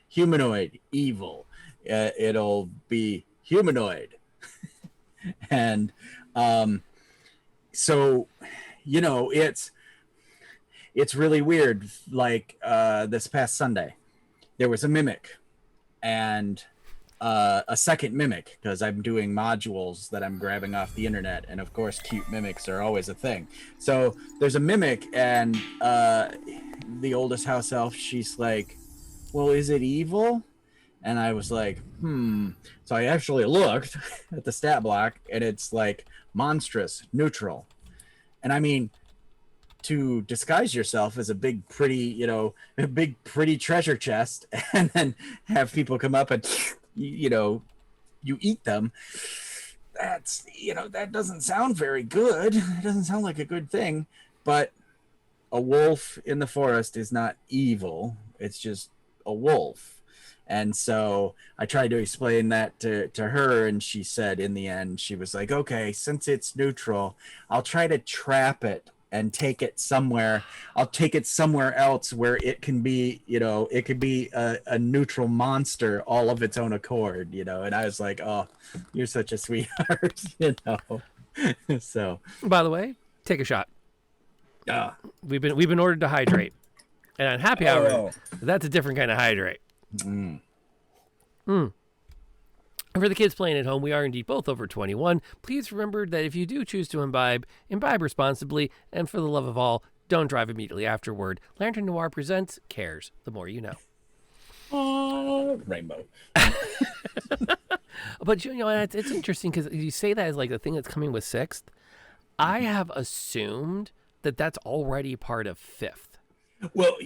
humanoid evil. It'll be humanoid. And so it's really weird. Like this past Sunday there was a mimic and a second mimic, because I'm doing modules that I'm grabbing off the internet, and of course cute mimics are always a thing. So there's a mimic, and the oldest house elf, she's like, well, is it evil? And I was like, So I actually looked at the stat block, and it's like monstrous, neutral. And I mean, to disguise yourself as a big, pretty treasure chest, and then have people come up and, you eat them. That's, that doesn't sound very good. It doesn't sound like a good thing. But a wolf in the forest is not evil. It's just a wolf. And so I tried to explain that to her, and she said in the end, she was like, okay, since it's neutral, I'll try to trap it and take it somewhere. I'll take it somewhere else where it can be, it could be a neutral monster all of its own accord, And I was like, oh, you're such a sweetheart, So. By the way, take a shot. We've been ordered to hydrate, and on happy hour, that's a different kind of hydrate. For the kids playing at home, we are indeed both over 21. Please remember that if you do choose to imbibe responsibly, and for the love of all, don't drive immediately afterward. Lantern Noir presents Cares the More You Know. Rainbow. But it's interesting because you say that as like the thing that's coming with 6th. I have assumed that that's already part of 5th. Well,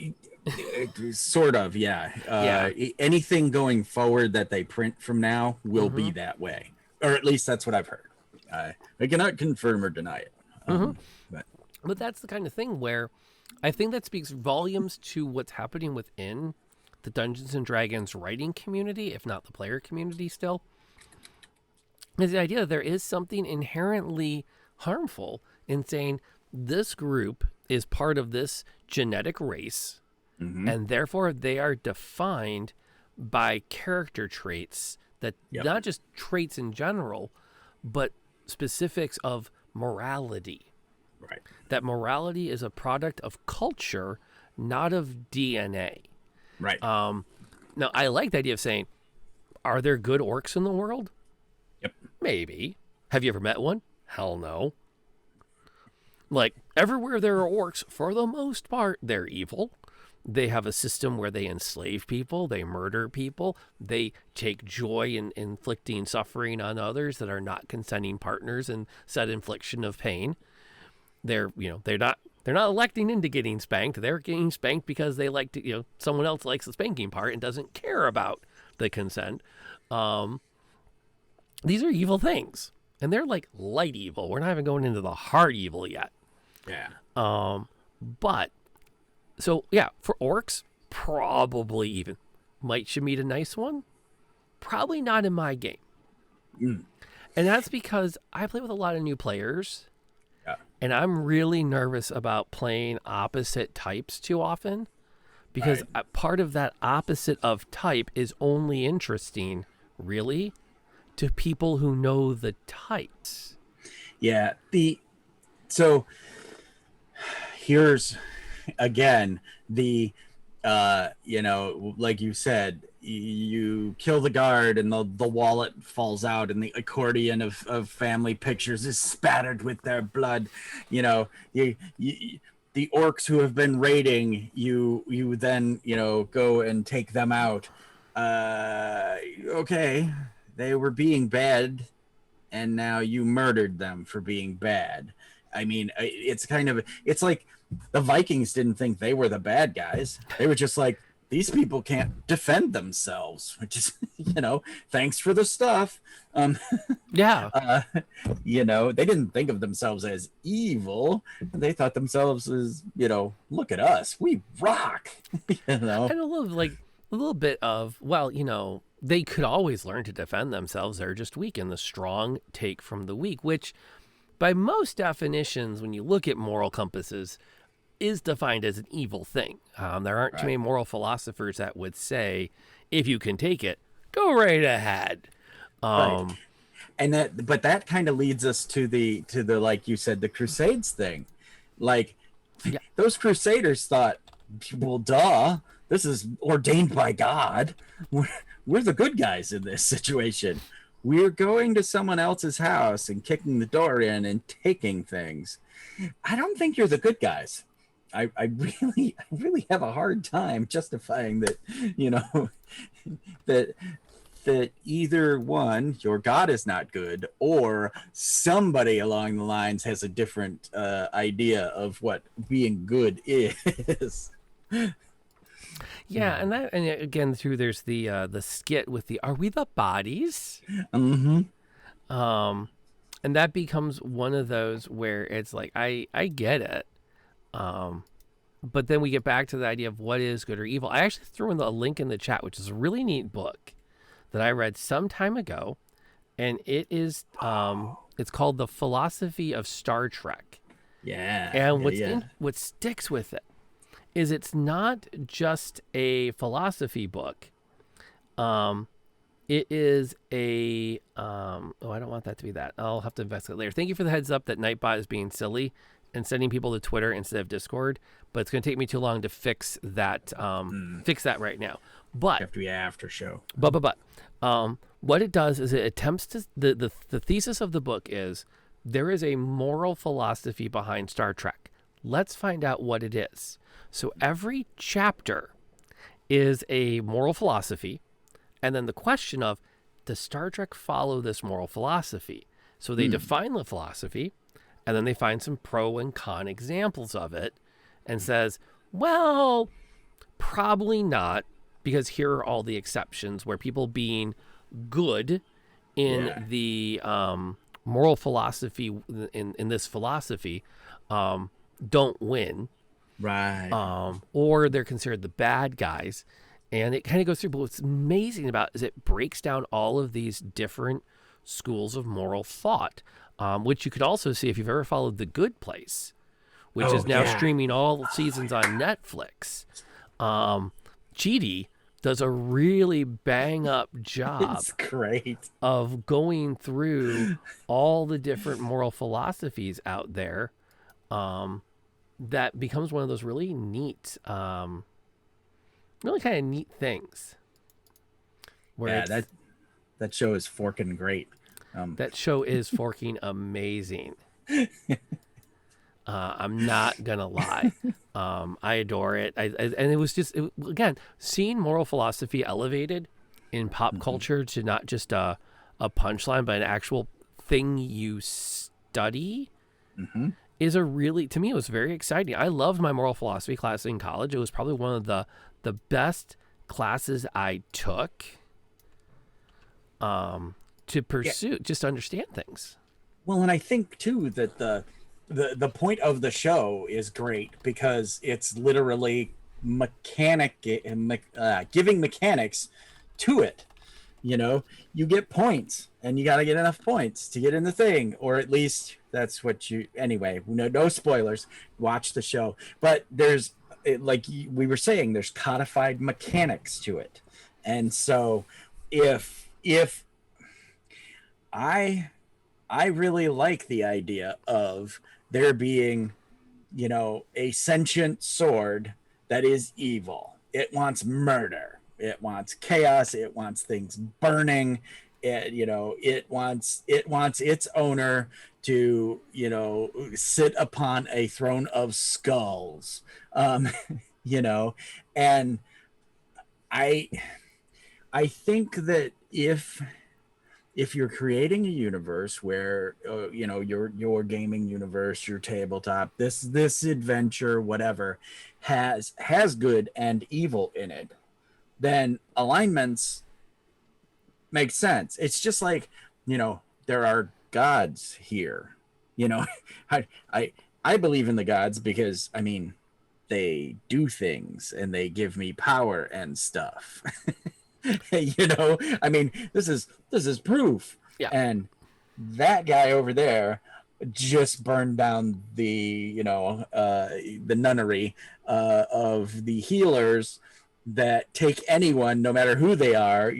sort of, yeah. Anything going forward that they print from now will be that way, or at least that's what I've heard. I cannot confirm or deny it. But that's the kind of thing where I think that speaks volumes to what's happening within the Dungeons and Dragons writing community, if not the player community still, is the idea that there is something inherently harmful in saying this group is part of this genetic race, and therefore they are defined by character traits that not just traits in general, but specifics of morality. Right. That morality is a product of culture, not of DNA. Right. Now, I like the idea of saying, are there good orcs in the world? Yep. Maybe. Have you ever met one? Hell no. Like, everywhere there are orcs, for the most part, they're evil. They have a system where they enslave people, they murder people, they take joy in inflicting suffering on others that are not consenting partners and said infliction of pain. They're not electing into getting spanked. They're getting spanked because they like to, someone else likes the spanking part and doesn't care about the consent. These are evil things, and they're like light evil. We're not even going into the hard evil yet. Yeah. But so yeah, for orcs, probably even should meet a nice one. Probably not in my game. And that's because I play with a lot of new players. Yeah. And I'm really nervous about playing opposite types too often, because part of that opposite of type is only interesting, really, to people who know the tights. Yeah. So here's again the like you said, you kill the guard and the wallet falls out and the accordion of family pictures is spattered with their blood. The orcs who have been raiding you then go and take them out. Okay, they were being bad and now you murdered them for being bad. I mean, it's like the Vikings didn't think they were the bad guys. They were just like, these people can't defend themselves, which is, thanks for the stuff. Yeah. They didn't think of themselves as evil. They thought themselves as, look at us, we rock. And a little bit of, well, they could always learn to defend themselves. They're just weak, and the strong take from the weak, which by most definitions, when you look at moral compasses, is defined as an evil thing. There aren't too many moral philosophers that would say, if you can take it, go right ahead. Right. And that kind of leads us to the like you said, the Crusades thing. Like, those Crusaders thought, well, duh, this is ordained by God. We're the good guys in this situation. We're going to someone else's house and kicking the door in and taking things. I don't think you're the good guys. I really have a hard time justifying that, that either one, your God is not good, or somebody along the lines has a different idea of what being good is. Yeah, and again, there's the skit with the "Are we the bodies?" Mm-hmm. And that becomes one of those where it's like I get it, but then we get back to the idea of what is good or evil. I actually threw in a link in the chat, which is a really neat book that I read some time ago, and it is it's called The Philosophy of Star Trek. Yeah. And what sticks with it is it's not just a philosophy book. It is a I don't want that to be that. I'll have to investigate later. Thank you for the heads up that Nightbot is being silly and sending people to Twitter instead of Discord, but it's going to take me too long to fix that right now. But have to be after show. But what it does is it attempts to the thesis of the book is there is a moral philosophy behind Star Trek. Let's find out what it is. So every chapter is a moral philosophy, and then the question of, does Star Trek follow this moral philosophy? So they define the philosophy, and then they find some pro and con examples of it, and says, well, probably not, because here are all the exceptions where people being good in the moral philosophy, in this philosophy, don't win. Right. Or they're considered the bad guys. And it kind of goes through, but what's amazing about it is it breaks down all of these different schools of moral thought, which you could also see if you've ever followed The Good Place, which is now streaming all seasons on Netflix. Chidi does a really bang up job It's great. of going through all the different moral philosophies out there. That becomes one of those really neat, really kind of neat things. Where that show is forking great. That show is forking amazing. I'm not gonna lie. I adore it. And it was just again seeing moral philosophy elevated in pop culture to not just a punchline, but an actual thing you study. Mm-hmm. Is to me, it was very exciting. I loved my moral philosophy class in college. It was probably one of the best classes I took to pursue, just to understand things. Well, and I think too that the point of the show is great because it's literally giving mechanics to it. You get points and you got to get enough points to get in the thing, or at least that's what anyway, no spoilers, watch the show. But there's, like we were saying, there's codified mechanics to it. And so if I I really like the idea of there being, a sentient sword that is evil. It wants murder. It wants chaos. It wants things burning. It wants its owner to, sit upon a throne of skulls. Um, you know, and I I think that if you're creating a universe where your gaming universe, your tabletop, this adventure, whatever, has good and evil in it, then alignments make sense. It's just like, there are gods here. you know i i I believe in the gods because, I mean, they do things and they give me power and stuff. I mean, this is proof. Yeah. And that guy over there just burned down the nunnery of the healers that take anyone, no matter who they are.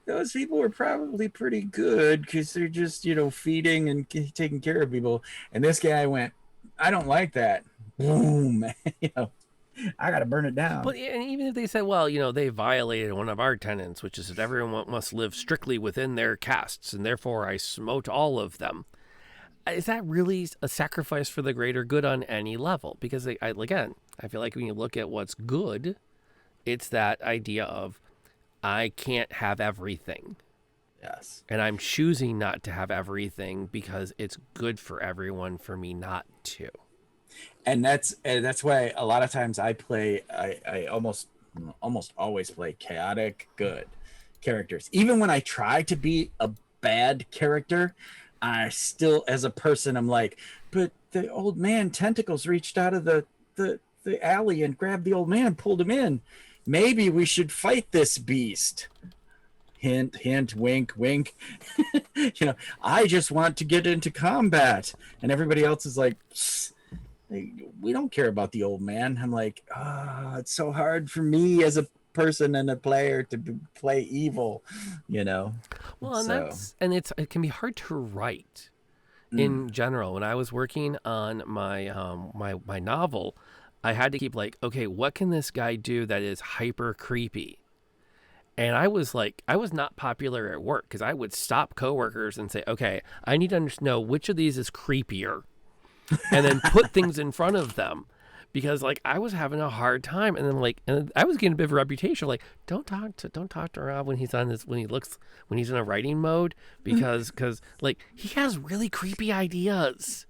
Those people were probably pretty good because they're just, feeding and taking care of people. And this guy went, I don't like that. Boom. I gotta burn it down. But and even if they said, well, they violated one of our tenets, which is that everyone must live strictly within their castes, and therefore I smote all of them. Is that really a sacrifice for the greater good on any level? Because again, I feel like when you look at what's good, it's that idea of I can't have everything. Yes. And I'm choosing not to have everything because it's good for everyone for me not to. And that's why a lot of times I almost always play chaotic good characters. Even when I try to be a bad character, I still, as a person, I'm like, but the old man tentacles reached out of the alley and grabbed the old man, pulled him in. Maybe we should fight this beast. Hint, hint, wink, wink. I just want to get into combat. And everybody else is like, we don't care about the old man. I'm like, it's so hard for me as a person and a player to play evil, Well, and it can be hard to write in general. When I was working on my my novel, I had to keep like, okay, what can this guy do that is hyper creepy? And I was not popular at work because I would stop coworkers and say, okay, I need to know which of these is creepier, and then put things in front of them, because I was having a hard time. And then and I was getting a bit of a reputation, don't talk to Rob when he's in a writing mode, because he has really creepy ideas.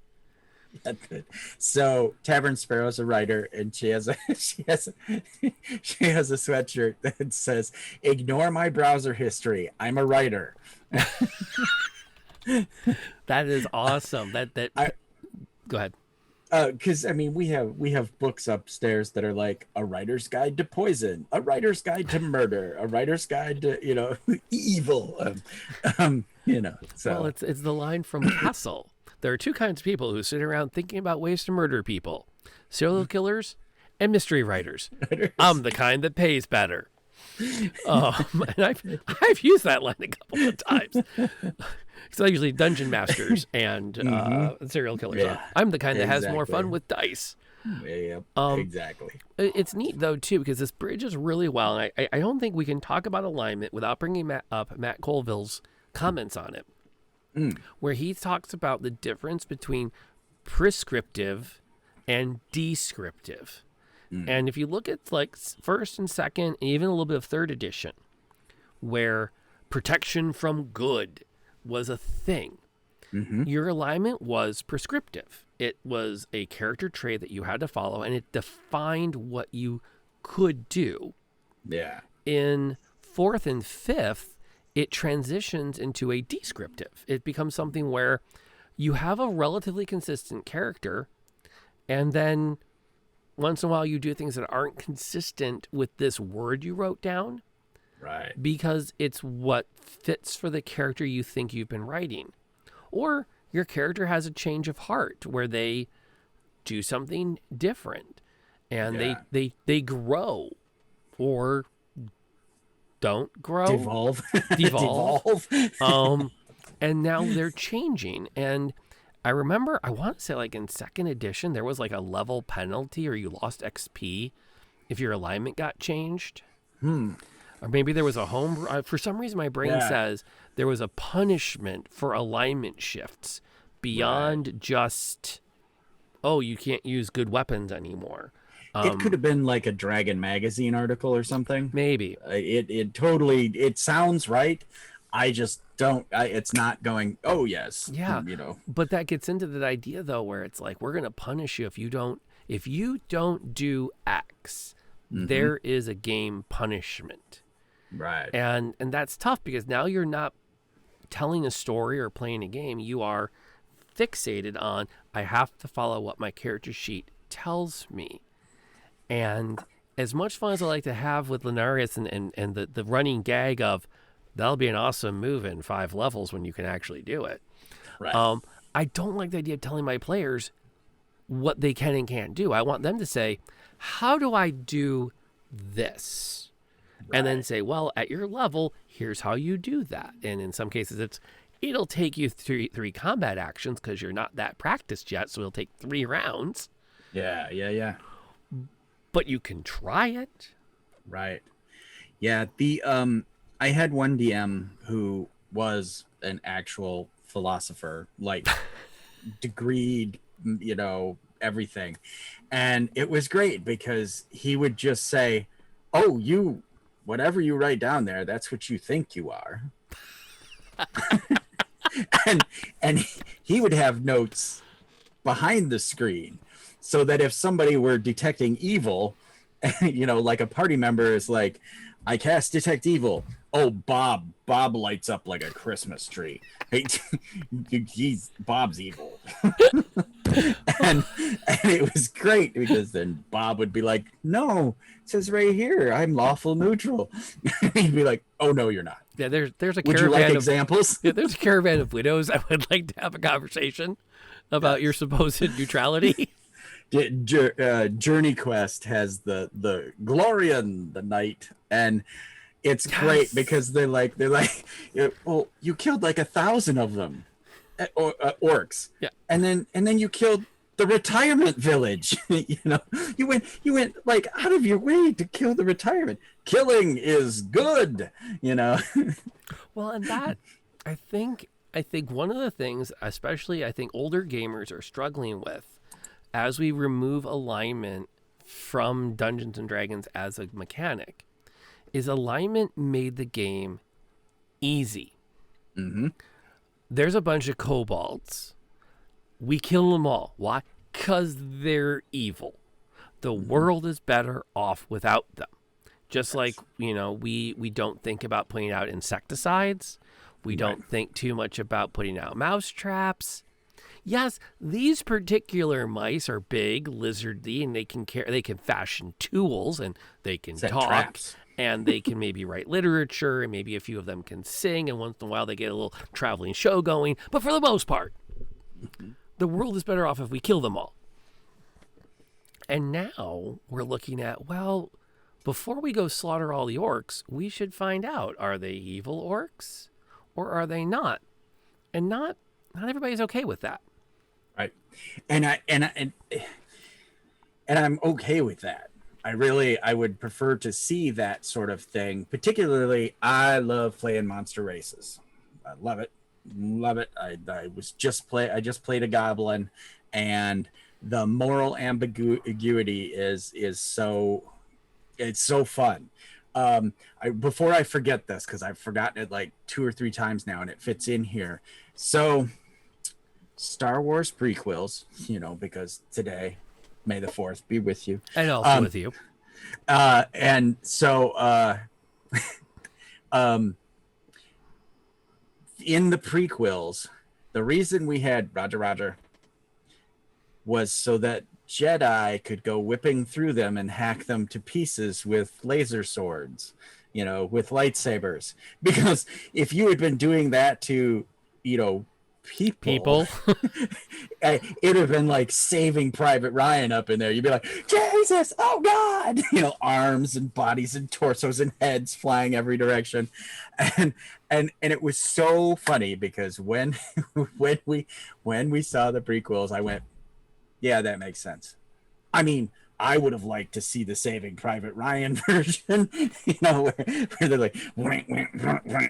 That's good. So Tavern Sparrow's a writer, and she has a sweatshirt that says, "Ignore my browser history. I'm a writer." That is awesome. Go ahead. Because I mean, we have books upstairs that are like A Writer's Guide to Poison, A Writer's Guide to Murder, A Writer's Guide to evil. So well, it's the line from Castle. There are two kinds of people who sit around thinking about ways to murder people: serial killers and mystery writers. I'm the kind that pays better. And I've used that line a couple of times. It's usually dungeon masters and serial killers. Yeah, I'm the kind that has more fun with dice. Yep, exactly. It's neat though too, because this bridges really well. And I don't think we can talk about alignment without bringing up Matt Colville's comments on it, where he talks about the difference between prescriptive and descriptive. And if you look at first and second, and even a little bit of third edition, where protection from good was a thing, your alignment was prescriptive. It was a character trait that you had to follow, and it defined what you could do. Yeah. In fourth and fifth, it transitions into a descriptive. It becomes something where you have a relatively consistent character, and then once in a while you do things that aren't consistent with this word you wrote down. Right. Because it's what fits for the character you think you've been writing. Or your character has a change of heart where they do something different, and they grow or don't grow. Devolve. Devolve. And now they're changing. And I remember, I want to say like in second edition, there was like a level penalty or you lost XP if your alignment got changed. Or maybe there was a home. For some reason, my brain Yeah. says there was a punishment for alignment shifts beyond just, oh, you can't use good weapons anymore. It could have been like a Dragon magazine article or something. Maybe. It totally, it sounds right. I just don't, it's not going, oh yes. Yeah. You know. But that gets into the idea though, where it's like, we're going to punish you if you don't do X, there is a game punishment. Right. And that's tough because now you're not telling a story or playing a game. You are fixated on, I have to follow what my character sheet tells me. And as much fun as I like to have with Linarius and the running gag of, that'll be an awesome move in 5 levels when you can actually do it. Right. I don't like the idea of telling my players what they can and can't do. I want them to say, how do I do this? Right. And then say, well, at your level, here's how you do that. And in some cases, it'll take you three combat actions because you're not that practiced yet. So it'll take 3 rounds. Yeah. But you can try it. Right. Yeah. I had one DM who was an actual philosopher, like degreed, everything. And it was great because he would just say, oh, whatever you write down there, that's what you think you are. and he would have notes behind the screen so that if somebody were detecting evil, like a party member is like, I cast detect evil. Oh, Bob lights up like a Christmas tree. Bob's evil. and it was great because then Bob would be like, no, it says right here, I'm lawful neutral. He'd be like, oh no, you're not. Yeah, there's a Would caravan you like of examples? Yeah, there's a caravan of widows. I would like to have a conversation about your supposed neutrality. Journey Quest has the Glorian, the knight, and it's great because they're like, well, you killed like 1,000 of them, orcs, Yeah, and then you killed the retirement village. You went like out of your way to kill the retirement. Killing is good. Well, and that I think one of the things, especially I think older gamers are struggling with, as we remove alignment from Dungeons and Dragons as a mechanic, is alignment made the game easy. Mm-hmm. There's a bunch of kobolds. We kill them all. Why? Because they're evil. The world is better off without them. Just like, we don't think about putting out insecticides. We don't think too much about putting out mouse traps. Yes, these particular mice are big, lizardy, and they can fashion tools, and they can Set talk, traps. and they can maybe write literature, and maybe a few of them can sing, and once in a while they get a little traveling show going. But for the most part, the world is better off if we kill them all. And now we're looking at, well, before we go slaughter all the orcs, we should find out, are they evil orcs or are they not? And not everybody's okay with that. Right. And I'm okay with that. I would prefer to see that sort of thing. Particularly, I love playing monster races. I love it. I just played a goblin, and the moral ambiguity is so, it's so fun. Before I forget this, because I've forgotten it like 2 or 3 times now, and it fits in here. So Star Wars prequels, because today, May the 4th be with you. And also with you. And so in the prequels, the reason we had Roger was so that Jedi could go whipping through them and hack them to pieces with laser swords, with lightsabers. Because if you had been doing that to, People. It'd have been like Saving Private Ryan up in there. You'd be like, Jesus, oh God, arms and bodies and torsos and heads flying every direction. And it was so funny because when we saw the prequels, I went, yeah, that makes sense. I mean, I would have liked to see the Saving Private Ryan version, where they're like,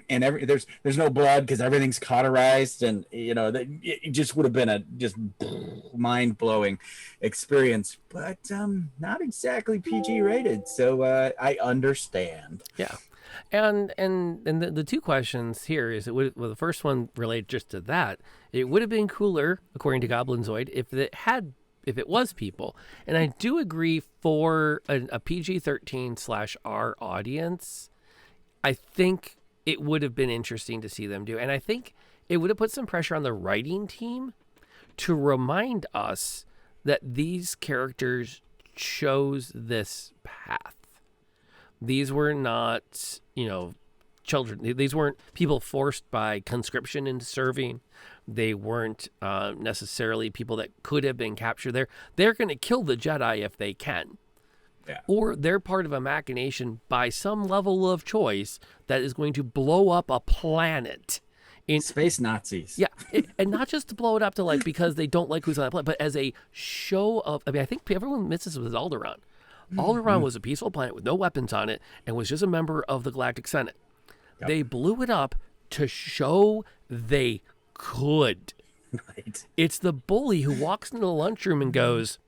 and there's no blood because everything's cauterized, and it just would have been a just mind blowing experience, but not exactly PG rated. So I understand. Yeah. And the two questions here is the first one related just to that. It would have been cooler, according to Goblinzoid, if it was people. And I do agree for a PG-13/R audience, I think it would have been interesting to see them do. And I think it would have put some pressure on the writing team to remind us that these characters chose this path. These were not, children. These weren't people forced by conscription into serving. They weren't necessarily people that could have been captured. They're going to kill the Jedi if they can. Yeah. Or they're part of a machination by some level of choice that is going to blow up a planet. In space Nazis. Yeah. And not just to blow it up to because they don't like who's on that planet, but as a show of, I think everyone misses with Alderaan. Alderaan was a peaceful planet with no weapons on it and was just a member of the Galactic Senate. Yep. They blew it up to show they could. Right. It's the bully who walks into the lunchroom and goes,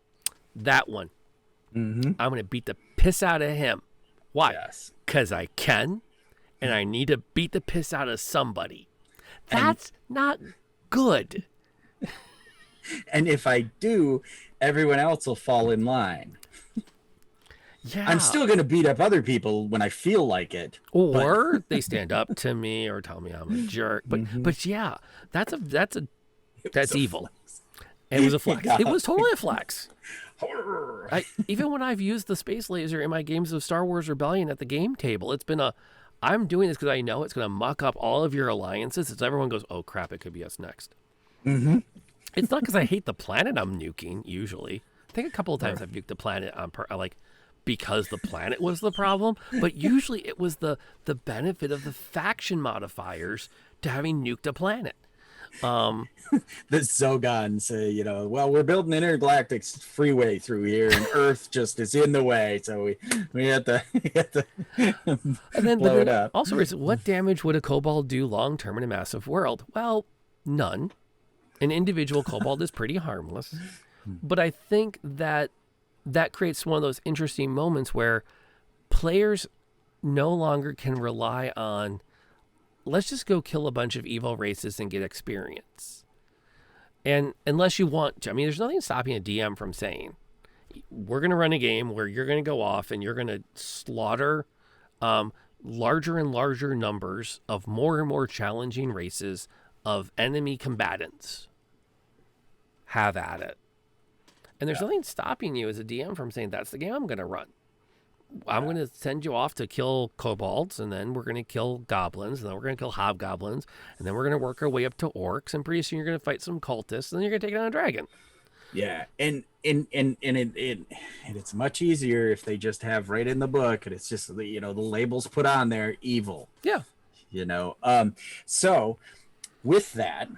that one. Mm-hmm. I'm going to beat the piss out of him. Why? Yes. Because I can, and I need to beat the piss out of somebody. That's not good. And if I do, everyone else will fall in line. Yeah. I'm still going to beat up other people when I feel like it. Or they stand up to me or tell me I'm a jerk. But yeah, that's evil. It was a flex. It was totally a flex. Even when I've used the space laser in my games of Star Wars Rebellion at the game table, it's been I'm doing this because I know it's going to muck up all of your alliances. It's everyone goes, oh crap, it could be us next. Mm-hmm. It's not because I hate the planet I'm nuking, usually. I think a couple of times I've nuked the planet on because the planet was the problem, but usually it was the benefit of the faction modifiers to having nuked a planet. The Zogons say, well, we're building an intergalactic freeway through here, and Earth just is in the way, so we have to and then, blow it up. Also, what damage would a kobold do long term in a massive world? Well, none. An individual kobold is pretty harmless, but I think that creates one of those interesting moments where players no longer can rely on, let's just go kill a bunch of evil races and get experience. And unless you want to, there's nothing stopping a DM from saying, we're going to run a game where you're going to go off and you're going to slaughter larger and larger numbers of more and more challenging races of enemy combatants. Have at it. And there's nothing stopping you as a DM from saying, that's the game I'm going to run. I'm going to send you off to kill kobolds, and then we're going to kill goblins, and then we're going to kill hobgoblins, and then we're going to work our way up to orcs, and pretty soon you're going to fight some cultists, and then you're going to take on a dragon. Yeah, and it's much easier if they just have right in the book, and it's just the labels put on there, evil. Yeah. So with that,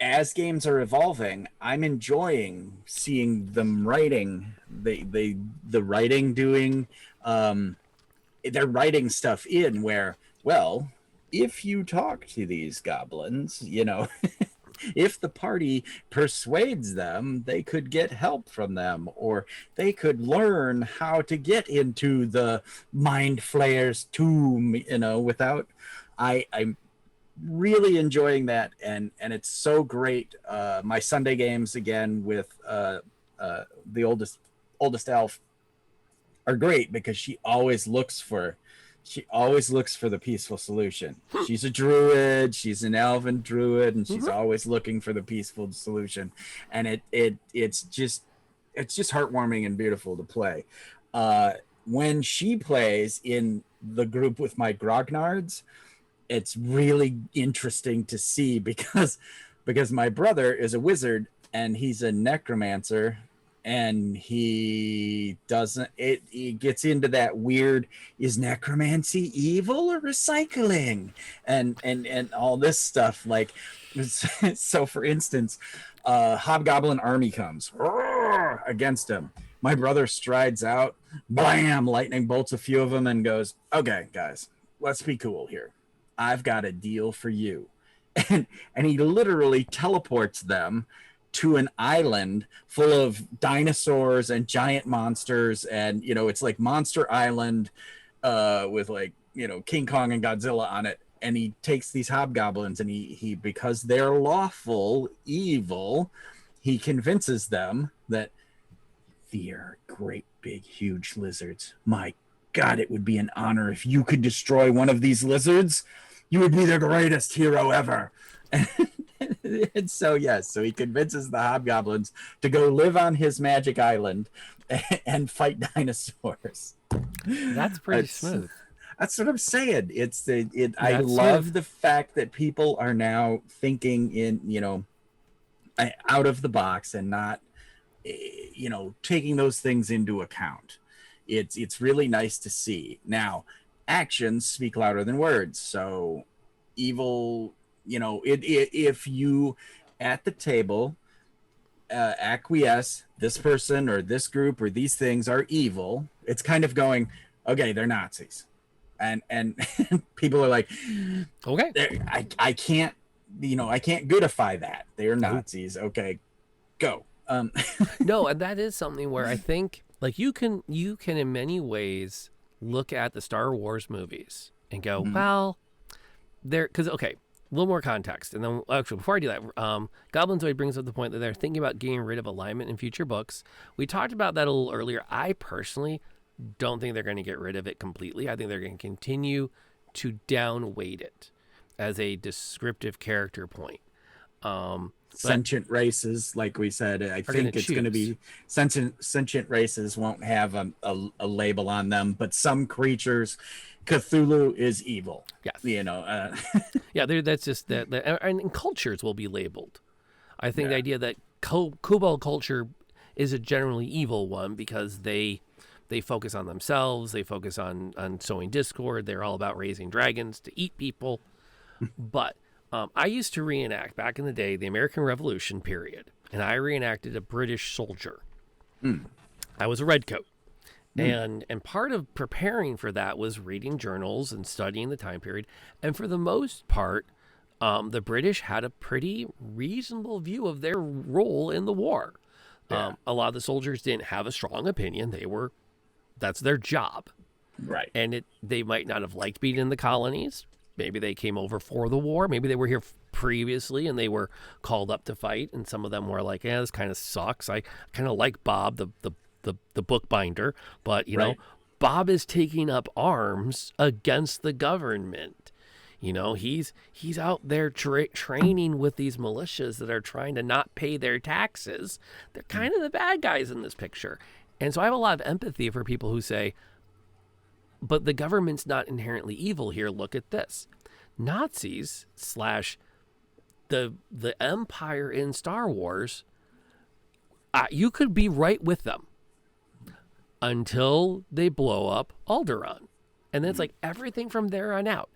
as games are evolving, I'm enjoying seeing them writing. The writing doing they're writing stuff in where, well, if you talk to these goblins, if the party persuades them, they could get help from them, or they could learn how to get into the Mind Flayer's tomb, without I'm really enjoying that, and it's so great. My Sunday games again with the oldest elf are great because she always looks for the peaceful solution. She's a druid, she's an elven druid, and she's always looking for the peaceful solution, and it's just heartwarming and beautiful to play. When she plays in the group with my grognards, it's really interesting to see because my brother is a wizard and he's a necromancer, and he doesn't he gets into that weird, is necromancy evil or recycling, and all this stuff, like, so for instance, hobgoblin army comes against him. My brother strides out, blam, lightning bolts a few of them and goes, okay guys, let's be cool here, I've got a deal for you. And he literally teleports them to an island full of dinosaurs and giant monsters, and it's like Monster Island, with, like, King Kong and Godzilla on it. And he takes these hobgoblins, and he because they're lawful evil, he convinces them that they're great big huge lizards. My God, it would be an honor if you could destroy one of these lizards. You would be the greatest hero ever. And so, yes, so he convinces the hobgoblins to go live on his magic island and fight dinosaurs. That's pretty smooth. That's what I'm saying. I love the fact that people are now thinking in, out of the box and not, taking those things into account. It's really nice to see. Now, actions speak louder than words. So evil, if you at the table acquiesce, this person or this group or these things are evil, it's kind of going, okay, they're Nazis. And people are like, okay, I can't goodify that. They're Nazis. Okay, go. No, and that is something where I think, like, you can in many ways look at the Star Wars movies and go, well, because a little more context, and then actually before I do that, Goblinzoid brings up the point that they're thinking about getting rid of alignment in future books. We talked about that a little earlier. I personally don't think they're going to get rid of it completely. I think they're going to continue to downweight it as a descriptive character point. Sentient races, like we said, I think it's going to be sentient races won't have a label on them, but some creatures, Cthulhu is evil. Yes. Yeah, that's just that, and cultures will be labeled. I think the idea that Kobold culture is a generally evil one because they focus on themselves, they focus on sowing discord, they're all about raising dragons to eat people. But I used to reenact, back in the day, the American Revolution period, and I reenacted a British soldier. I was a redcoat. And part of preparing for that was reading journals and studying the time period. And for the most part, the British had a pretty reasonable view of their role in the war. A lot of the soldiers didn't have a strong opinion. That's their job. Right. And they might not have liked being in the colonies. Maybe they came over for the war. Maybe they were here previously and they were called up to fight. And some of them were like, this kind of sucks. I kind of like Bob, the bookbinder, but Bob is taking up arms against the government. He's out there training with these militias that are trying to not pay their taxes. They're kind of the bad guys in this picture. And so I have a lot of empathy for people who say, but the government's not inherently evil here. Look at this. Nazis / the Empire in Star Wars, you could be right with them until they blow up Alderaan. And then it's like everything from there on out.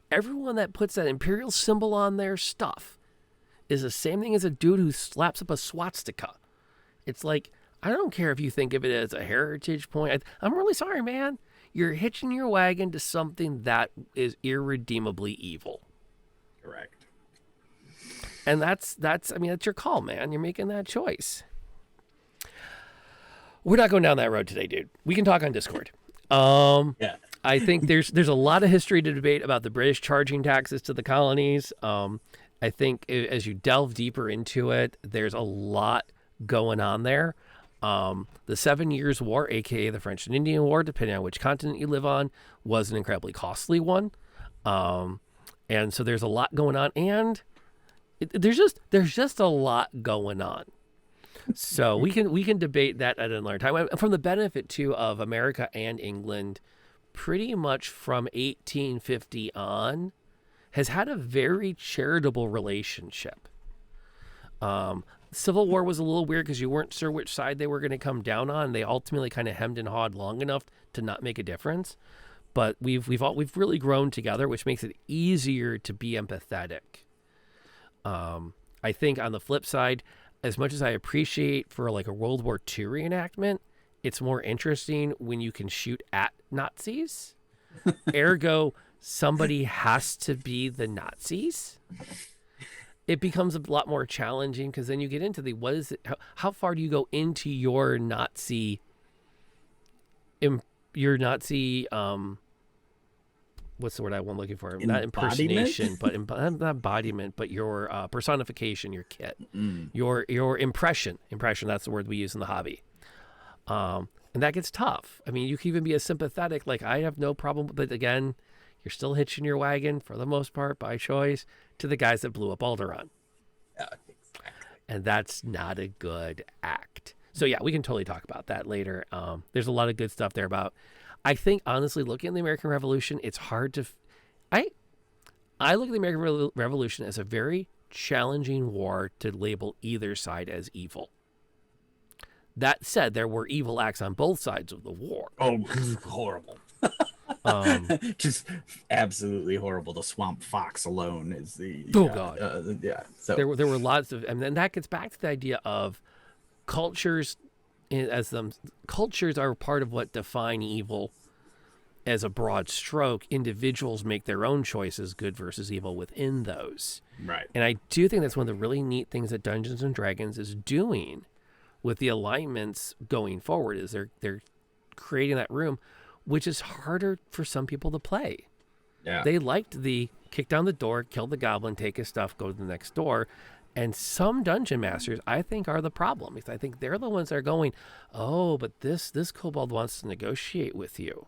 Everyone that puts that Imperial symbol on their stuff is the same thing as a dude who slaps up a swastika. It's like, I don't care if you think of it as a heritage point. I'm really sorry, man. You're hitching your wagon to something that is irredeemably evil. Correct. And that's your call, man. You're making that choice. We're not going down that road today, dude. We can talk on Discord. I think there's a lot of history to debate about the British charging taxes to the colonies. I think as you delve deeper into it, there's a lot going on there. The 7 Years' War, aka the French and Indian War, depending on which continent you live on, was an incredibly costly one. And so there's a lot going on, and there's just a lot going on. So we can debate that at another time. From the benefit too of America and England, pretty much from 1850 on, has had a very charitable relationship. Civil War was a little weird because you weren't sure which side they were going to come down on. They ultimately kind of hemmed and hawed long enough to not make a difference. But we've really grown together, which makes it easier to be empathetic. I think on the flip side, as much as I appreciate for like a World War II reenactment, it's more interesting when you can shoot at Nazis. Ergo, somebody has to be the Nazis. It becomes a lot more challenging because then you get into the what is it? How far do you go into your Nazi? What's the word I'm looking for? Not impersonation, but not embodiment, but your personification, your kit, your impression. Impression. That's the word we use in the hobby. And that gets tough. I mean, you can even be as sympathetic. Like I have no problem, but again, you're still hitching your wagon for the most part by choice to the guys that blew up Alderaan. Exactly. And that's not a good act. So yeah, we can totally talk about that later. There's a lot of good stuff there about. I think honestly, looking at the American Revolution, it's hard to. I look at the American Revolution as a very challenging war to label either side as evil. That said, there were evil acts on both sides of the war. Oh, horrible. Just absolutely horrible. The swamp fox alone is the God. Yeah. So there were lots of, and then that gets back to the idea of cultures. Cultures are part of what define evil as a broad stroke. Individuals make their own choices, good versus evil, within those. Right. And I do think that's one of the really neat things that Dungeons and Dragons is doing with the alignments going forward. Is they're creating that room, which is harder for some people to play. Yeah. They liked the kick down the door, kill the goblin, take his stuff, go to the next door. And some dungeon masters, I think, are the problem. I think they're the ones that are going, oh, but this kobold wants to negotiate with you.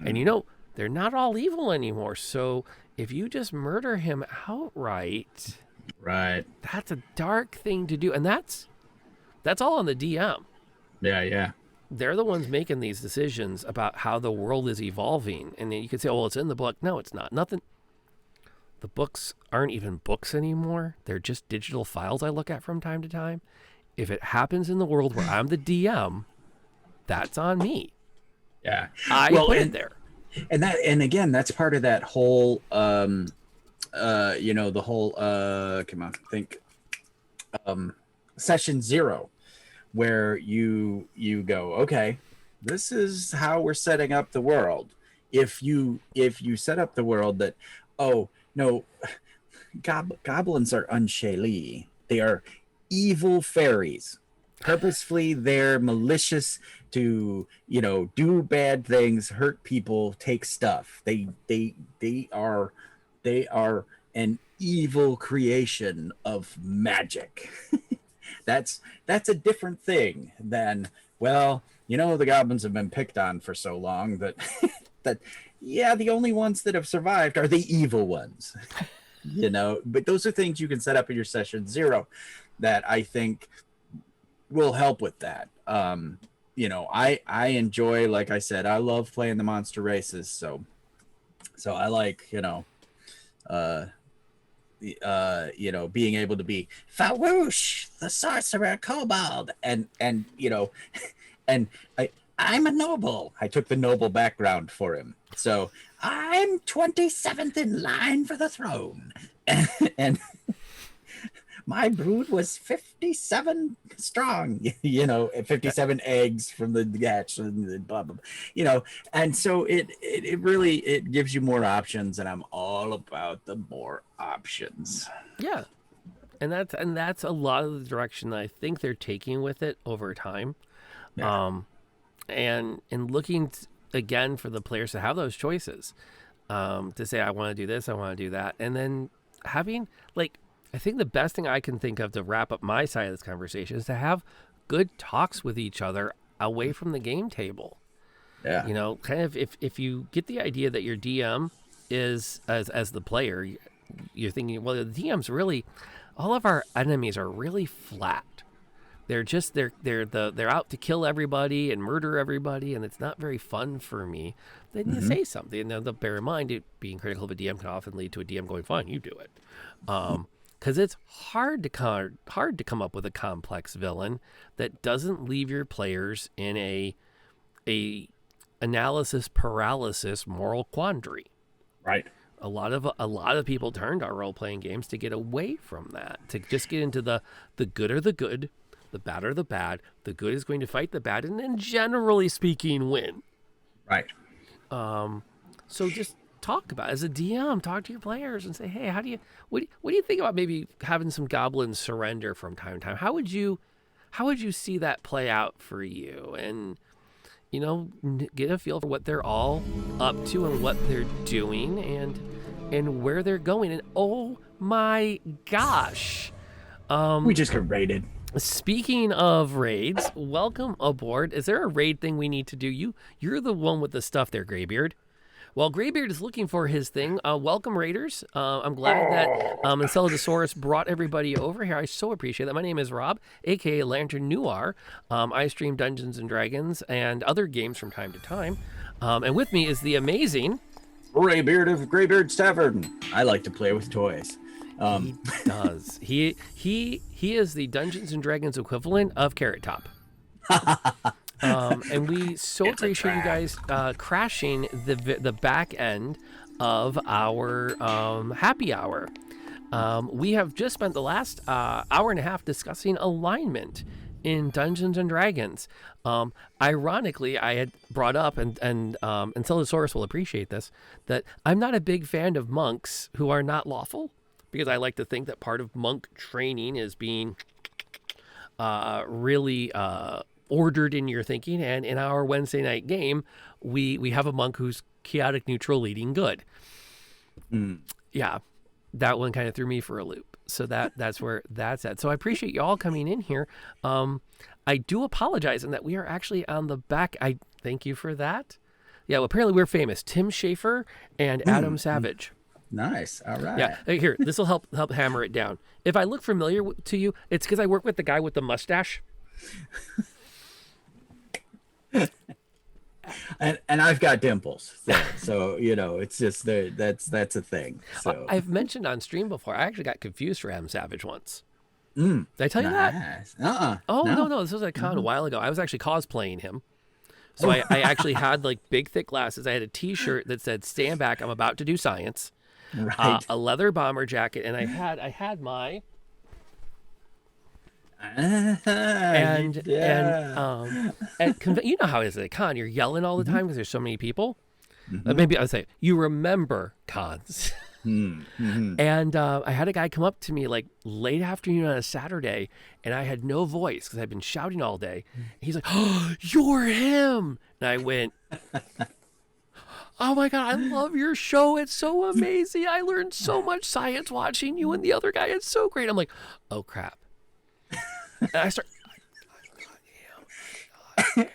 And they're not all evil anymore. So if you just murder him outright, right, that's a dark thing to do. And that's all on the DM. Yeah. They're the ones making these decisions about how the world is evolving. And then you could say, oh, well, it's in the book. No, it's not. Nothing. The books aren't even books anymore. They're just digital files I look at from time to time. If it happens in the world where I'm the DM, that's on me. Yeah. I put it there. And again, that's part of that whole, the whole, session 0, where you go, okay, this is how we're setting up the world. If you set up the world that, oh, no, goblins are unshaylee. They are evil fairies. Purposefully, they're malicious to, do bad things, hurt people, take stuff. They are an evil creation of magic. That's a different thing than, well, the goblins have been picked on for so long that the only ones that have survived are the evil ones. But those are things you can set up in your session 0 that I think will help with that. I enjoy, like I said, I love playing the monster races, so I like being able to be Farouche, the sorcerer kobold, and I'm a noble. I took the noble background for him, so I'm 27th in line for the throne, and my brood was 57 strong, 57 eggs from the hatch, and blah, blah, blah, and so it really gives you more options, and I'm all about the more options. Yeah. And that's a lot of the direction that I think they're taking with it over time. Yeah. And looking again for the players to have those choices, to say, I want to do this, I want to do that. And then having, I think the best thing I can think of to wrap up my side of this conversation is to have good talks with each other away from the game table. Yeah. Kind of if you get the idea that your DM is, as the player, you're thinking, well, the DM's really, all of our enemies are really flat. they're out to kill everybody and murder everybody, and it's not very fun for me. Then you say something, and now bear in mind, it being critical of a DM can often lead to a DM going, "Fine, you do it," because it's hard to come up with a complex villain that doesn't leave your players in a analysis paralysis moral quandary. Right. A lot of people turn to our role playing games to get away from that, to just get into the good are the good, the bad are the bad. The good is going to fight the bad, and then generally speaking, win. Right. So just talk about it. As a DM, talk to your players and say, hey, what do you think about maybe having some goblins surrender from time to time? How would you see that play out for you? And get a feel for what they're all up to and what they're doing and where they're going. And oh my gosh, we just got raided. Speaking of raids, welcome aboard. Is there a raid thing we need to do? You're the one with the stuff there, Graybeard. While Graybeard is looking for his thing, welcome Raiders. I'm glad that Enceladus brought everybody over here. I so appreciate that. My name is Rob, aka Lantern Noir. I stream Dungeons and Dragons and other games from time to time. And with me is the amazing Graybeard of Graybeard's Tavern. I like to play with toys. He does. He is the Dungeons and Dragons equivalent of Carrot Top. And we so appreciate you guys crashing the back end of our happy hour. We have just spent the last hour and a half discussing alignment in Dungeons and Dragons. Ironically, I had brought up, and Enceladus will appreciate this, that I'm not a big fan of monks who are not lawful, because I like to think that part of monk training is being really ordered in your thinking. And in our Wednesday night game, we have a monk who's chaotic neutral leading good. Yeah, that one kind of threw me for a loop. So that's where that's at. So I appreciate you all coming in here. I do apologize in that we are actually on the back. I thank you for that. Yeah, well, apparently we're famous. Tim Schafer and Adam Savage. Nice. All right. Yeah. Here, this will help hammer it down. If I look familiar to you, it's because I work with the guy with the mustache. and I've got dimples, so it's just that's a thing. So I've mentioned on stream before, I actually got confused for Adam Savage once. Did I tell you that? Oh no, this was at a con a while ago. I was actually cosplaying him, so I actually had like big thick glasses. I had a T-shirt that said "Stand back, I'm about to do science," right. A leather bomber jacket, and I had my. And you know how it is at a con, you're yelling all the time because there's so many people. Maybe I would say you remember cons. And I had a guy come up to me like late afternoon on a Saturday, and I had no voice because I'd been shouting all day. He's like, "Oh, you're him!" And I went, "Oh my God, I love your show. It's so amazing. I learned so much science watching you and the other guy. It's so great." I'm like, "Oh crap." And I start, I'm not.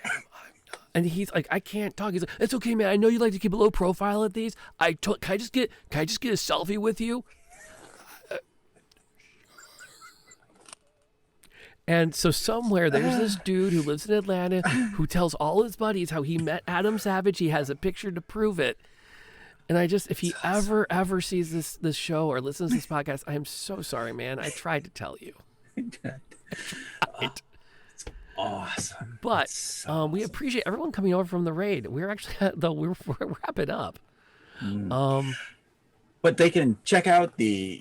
And he's like, "I can't talk." He's like, "It's okay, man. I know you like to keep a low profile at these. Can I just get a selfie with you?" And so somewhere there's this dude who lives in Atlanta who tells all his buddies how he met Adam Savage. He has a picture to prove it. And if he ever sees this show or listens to this podcast, I am so sorry, man. I tried to tell you. It's awesome. But so we appreciate everyone coming over from the raid. We're actually we're wrapping up. But they can check out they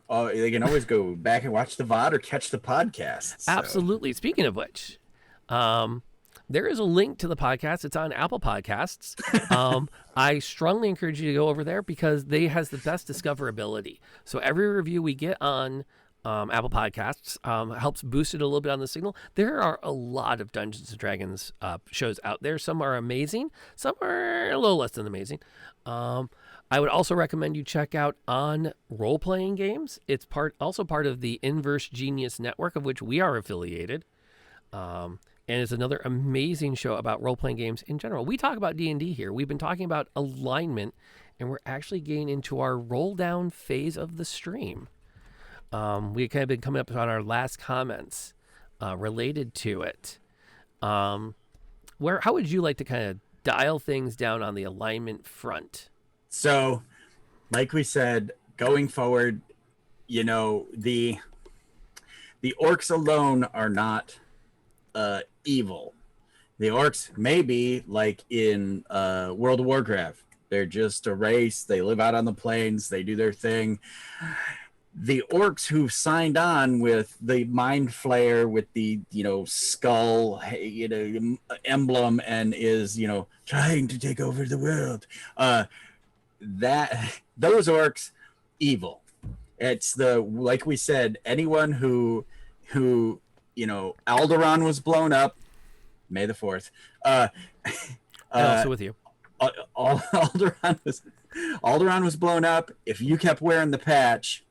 can always go back and watch the VOD or catch the podcast. So. Absolutely. Speaking of which, there is a link to the podcast. It's on Apple Podcasts. I strongly encourage you to go over there because they has the best discoverability. So every review we get on Apple Podcasts helps boost it a little bit on the signal. There are a lot of Dungeons and Dragons shows out there. Some are amazing. Some are a little less than amazing. I would also recommend you check out On Role Playing Games. It's also part of the Inverse Genius Network, of which we are affiliated. And it's another amazing show about role-playing games in general. We talk about D&D here. We've been talking about alignment, and we're actually getting into our roll-down phase of the stream. We kind of been coming up on our last comments related to it. How would you like to kind of dial things down on the alignment front? So, like we said, going forward, the orcs alone are not evil. The orcs may be like in World of Warcraft. They're just a race. They live out on the plains. They do their thing. The orcs who've signed on with the mind flayer with the skull emblem and is trying to take over the world, that those orcs evil. It's like we said, anyone who Alderaan was blown up, May the 4th, And also with you. Alderaan was blown up. If you kept wearing the patch,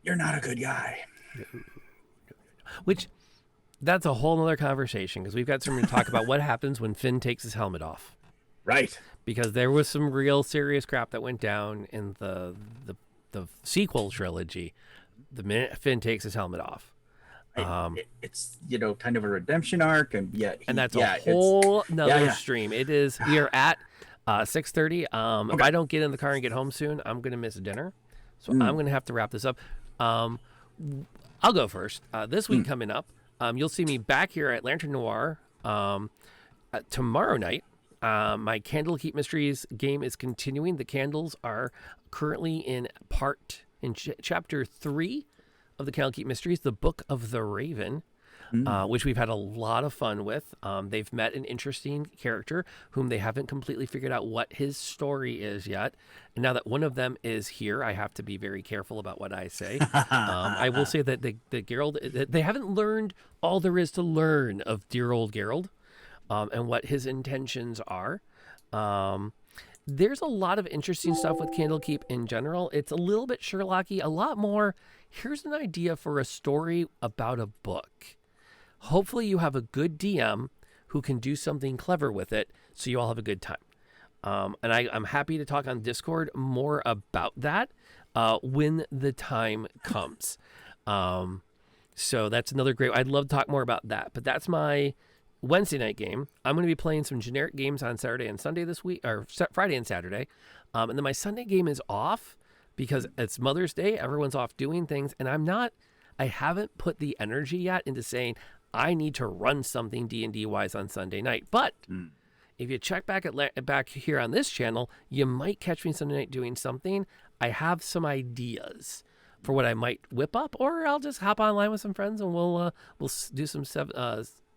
you're not a good guy. Which, that's a whole nother conversation, because we've got something to talk about what happens when Finn takes his helmet off. Right. Because there was some real serious crap that went down in the sequel trilogy the minute Finn takes his helmet off. It's kind of a redemption arc, and that's a whole nother stream. It is. We are at 6:30. If I don't get in the car and get home soon, I'm gonna miss dinner, so I'm gonna have to wrap this up. I'll go first. This week coming up, you'll see me back here at Lantern Noir tomorrow night. My Candlekeep Mysteries game is continuing. The candles are currently in chapter 3 of the Candlekeep Mysteries, the Book of the Raven, which we've had a lot of fun with. They've met an interesting character whom they haven't completely figured out what his story is yet. And now that one of them is here, I have to be very careful about what I say. I will say that the Geralt, they haven't learned all there is to learn of dear old Geralt, and what his intentions are. There's a lot of interesting stuff with Candlekeep in general. It's a little bit Sherlocky, a lot more. Here's an idea for a story about a book. Hopefully you have a good DM who can do something clever with it, so you all have a good time. And I'm happy to talk on Discord more about that when the time comes. So that's another great. I'd love to talk more about that. But that's my Wednesday night game. I'm going to be playing some generic games on Saturday and Sunday this week, or Friday and Saturday. And then my Sunday game is off because it's Mother's Day. Everyone's off doing things. And I haven't put the energy yet into saying I need to run something D&D wise on Sunday night. But if you check back here on this channel, you might catch me Sunday night doing something. I have some ideas for what I might whip up, or I'll just hop online with some friends and we'll do some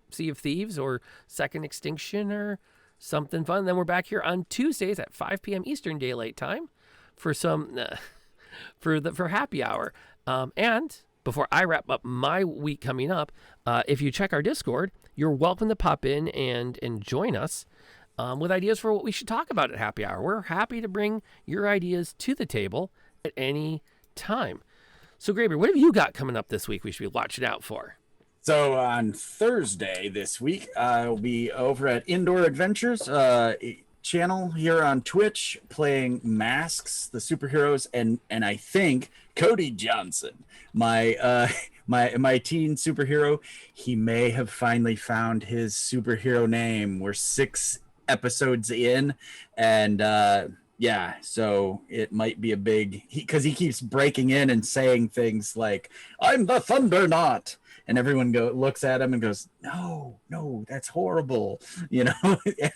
Sea of Thieves or Second Extinction or something fun. Then we're back here on Tuesdays at 5 p.m. Eastern Daylight Time for some for happy hour. And before I wrap up my week coming up, if you check our Discord, you're welcome to pop in and join us with ideas for what we should talk about at happy hour. We're happy to bring your ideas to the table at any time. So, Graber, what have you got coming up this week we should be watching out for? So on Thursday this week, I'll be over at Indoor Adventures channel here on Twitch playing Masks, the superheroes, and I think Cody Johnson, my teen superhero. He may have finally found his superhero name. We're 6 episodes in, and so it might be a big, because he keeps breaking in and saying things like, "I'm the Thunderknot." And everyone looks at him and goes, no, that's horrible,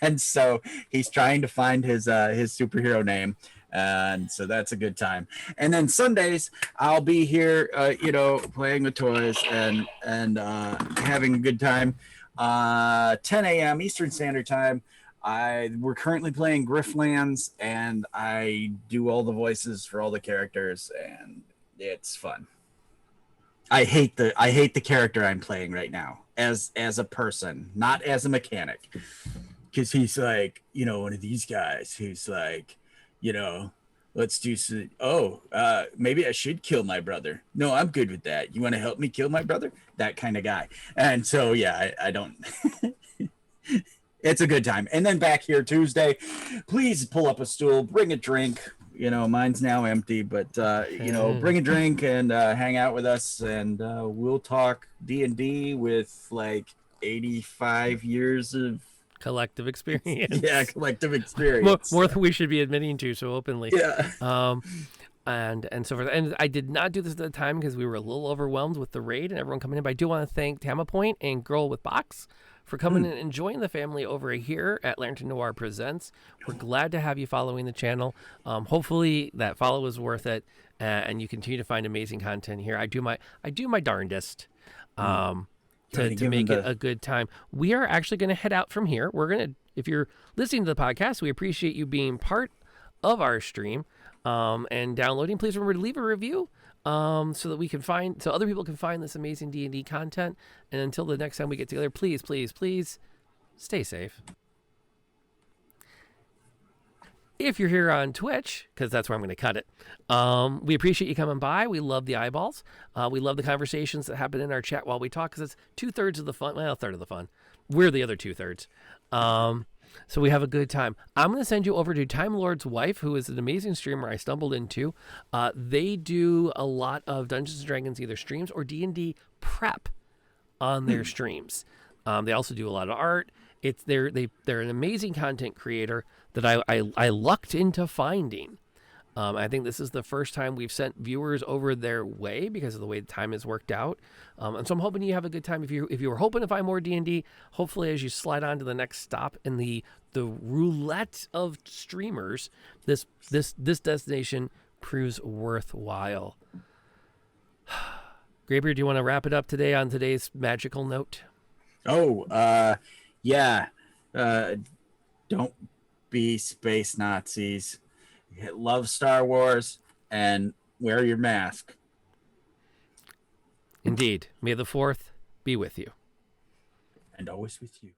And so he's trying to find his superhero name, and so that's a good time. And then Sundays, I'll be here, playing with toys and having a good time. 10 a.m. Eastern Standard Time. We're currently playing Grifflands, and I do all the voices for all the characters, and it's fun. I hate the character I'm playing right now as a person, not as a mechanic, because he's like, one of these guys who's like, let's do some. Maybe I should kill my brother. No, I'm good with that. You want to help me kill my brother? That kind of guy. And so I don't. It's a good time. And then back here Tuesday, please pull up a stool, bring a drink. mine's now empty, but bring a drink and hang out with us, and we'll talk D&D with like 85 years of collective experience. collective experience. More than we should be admitting to so openly. Yeah. And so forth. And I did not do this at the time because we were a little overwhelmed with the raid and everyone coming in. But I do want to thank Tama Point and Girl with Box for coming and enjoying the family over here at Lantern Noir Presents. We're glad to have you following the channel. Hopefully that follow is worth it, and you continue to find amazing content here. I do my darndest to make it a good time. We are actually going to head out from here. If you're listening to the podcast, we appreciate you being part of our stream and downloading. Please remember to leave a review so that so other people can find this amazing D&D content. And until the next time we get together, please, please, please stay safe. If you're here on Twitch, because that's where I'm going to cut it, we appreciate you coming by. We love the eyeballs. We love the conversations that happen in our chat while we talk, because it's 2/3 of the fun. Well, a third of the fun. We're the other 2/3. So we have a good time. I'm going to send you over to Time Lord's wife, who is an amazing streamer I stumbled into. They do a lot of Dungeons & Dragons, either streams or D&D prep on their streams. They also do a lot of art. They're an amazing content creator that I lucked into finding. I think this is the first time we've sent viewers over their way because of the way the time has worked out. And so I'm hoping you have a good time. If you were hoping to find more D&D, hopefully as you slide on to the next stop in the roulette of streamers, this destination proves worthwhile. Graber, do you want to wrap it up today on today's magical note? Yeah. Don't be space Nazis. Love Star Wars and wear your mask. Indeed. May the 4th be with you. And always with you.